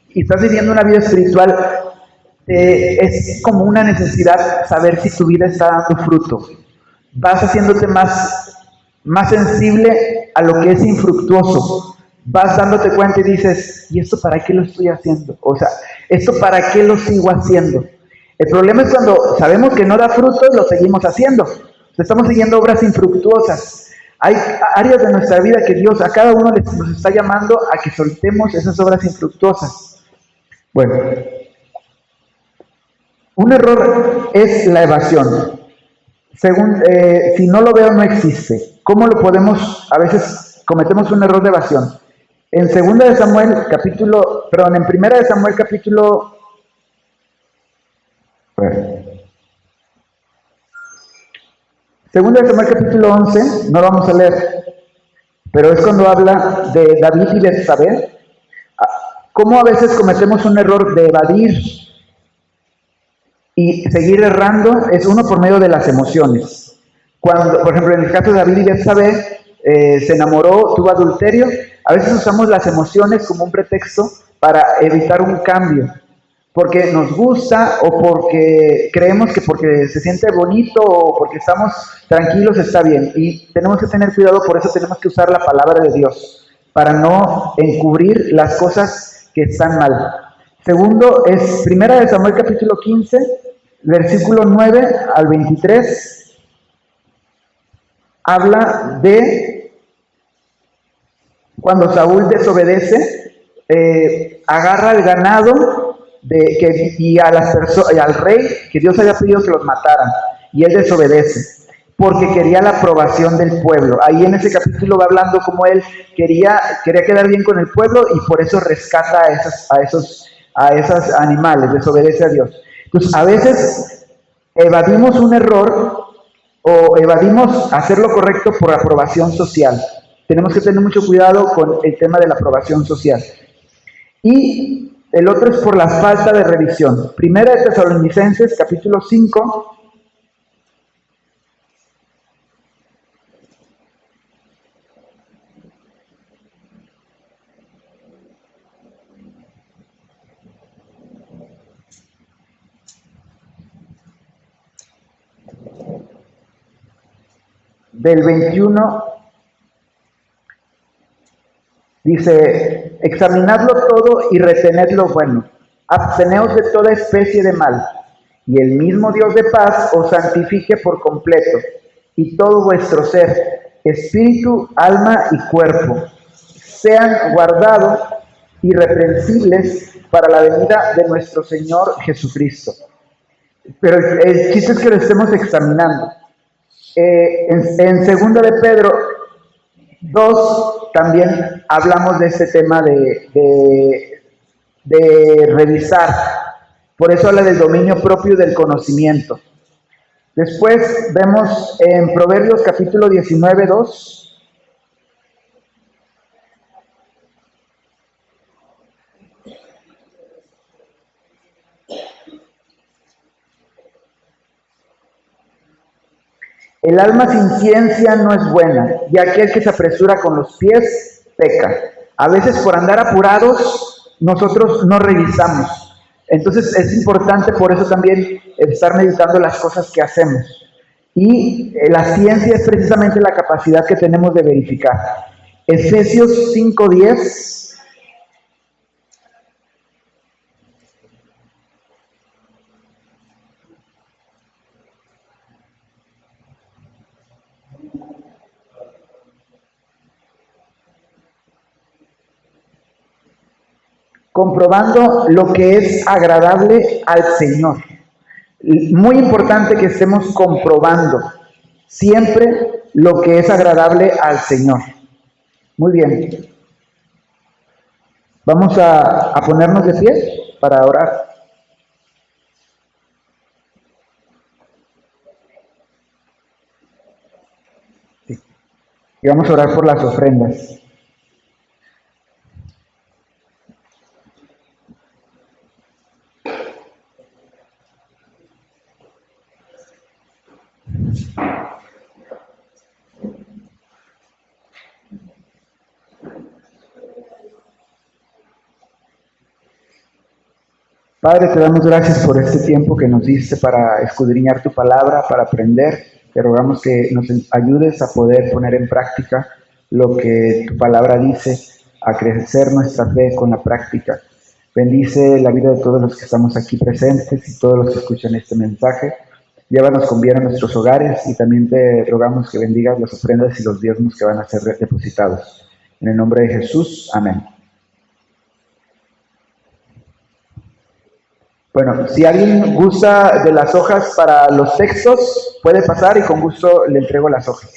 y estás viviendo una vida espiritual, es como una necesidad saber si tu vida está dando fruto. Vas haciéndote más sensible a lo que es infructuoso. Vas dándote cuenta y dices, ¿y esto para qué lo estoy haciendo? O sea, ¿esto para qué lo sigo haciendo? El problema es cuando sabemos que no da fruto y lo seguimos haciendo. Estamos siguiendo obras infructuosas. Hay áreas de nuestra vida que Dios a cada uno nos está llamando a que soltemos esas obras infructuosas. Bueno, un error es la evasión. Según, si no lo veo, no existe. ¿Cómo lo podemos? A veces cometemos un error de evasión. En 2 de Samuel capítulo, perdón, en 1 de Samuel capítulo, Segunda de Samuel capítulo 11, no lo vamos a leer, pero es cuando habla de David y Betsabé. Cómo a veces cometemos un error de evadir y seguir errando, es uno por medio de las emociones. Cuando, por ejemplo, en el caso de David y Betsabé, se enamoró, tuvo adulterio, a veces usamos las emociones como un pretexto para evitar un cambio. Porque nos gusta o porque creemos que porque se siente bonito o porque estamos tranquilos está bien. Y tenemos que tener cuidado, por eso tenemos que usar la palabra de Dios, para no encubrir las cosas que están mal. Segundo es 1 de Samuel capítulo 15, versículo 9 al 23. Habla de cuando Saúl desobedece, agarra el ganado y al rey que Dios había pedido que los mataran, y él desobedece porque quería la aprobación del pueblo. Ahí en ese capítulo va hablando cómo él quería quedar bien con el pueblo y por eso rescata a esos animales, desobedece a Dios. Entonces a veces evadimos un error o evadimos hacer lo correcto por aprobación social. Tenemos que tener mucho cuidado con el tema de la aprobación social. Y el otro es por la falta de revisión. 1 de Tesalonicenses, capítulo 5. Del 21. Dice, examinadlo todo y retened lo bueno, absteneos de toda especie de mal, y el mismo Dios de paz os santifique por completo, y todo vuestro ser, espíritu, alma y cuerpo, sean guardados irreprensibles para la venida de nuestro Señor Jesucristo. Pero el chiste es que lo estemos examinando. En 2 de Pedro 2, también hablamos de este tema de revisar. Por eso habla del dominio propio del conocimiento. Después vemos en Proverbios capítulo 19, 2. El alma sin ciencia no es buena, y aquel que se apresura con los pies peca. A veces por andar apurados nosotros no revisamos. Entonces es importante por eso también estar meditando las cosas que hacemos. Y la ciencia es precisamente la capacidad que tenemos de verificar. Efesios 5:10. Comprobando lo que es agradable al Señor. Muy importante que estemos comprobando siempre lo que es agradable al Señor. Muy bien. Vamos a ponernos de pie para orar. Sí. Y vamos a orar por las ofrendas. Padre, te damos gracias por este tiempo que nos diste para escudriñar tu palabra, para aprender. Te rogamos que nos ayudes a poder poner en práctica lo que tu palabra dice, a crecer nuestra fe con la práctica. Bendice la vida de todos los que estamos aquí presentes y todos los que escuchan este mensaje. Llévanos con bien a nuestros hogares y también te rogamos que bendigas las ofrendas y los diezmos que van a ser depositados. En el nombre de Jesús, amén. Bueno, si alguien gusta de las hojas para los textos, puede pasar y con gusto le entrego las hojas.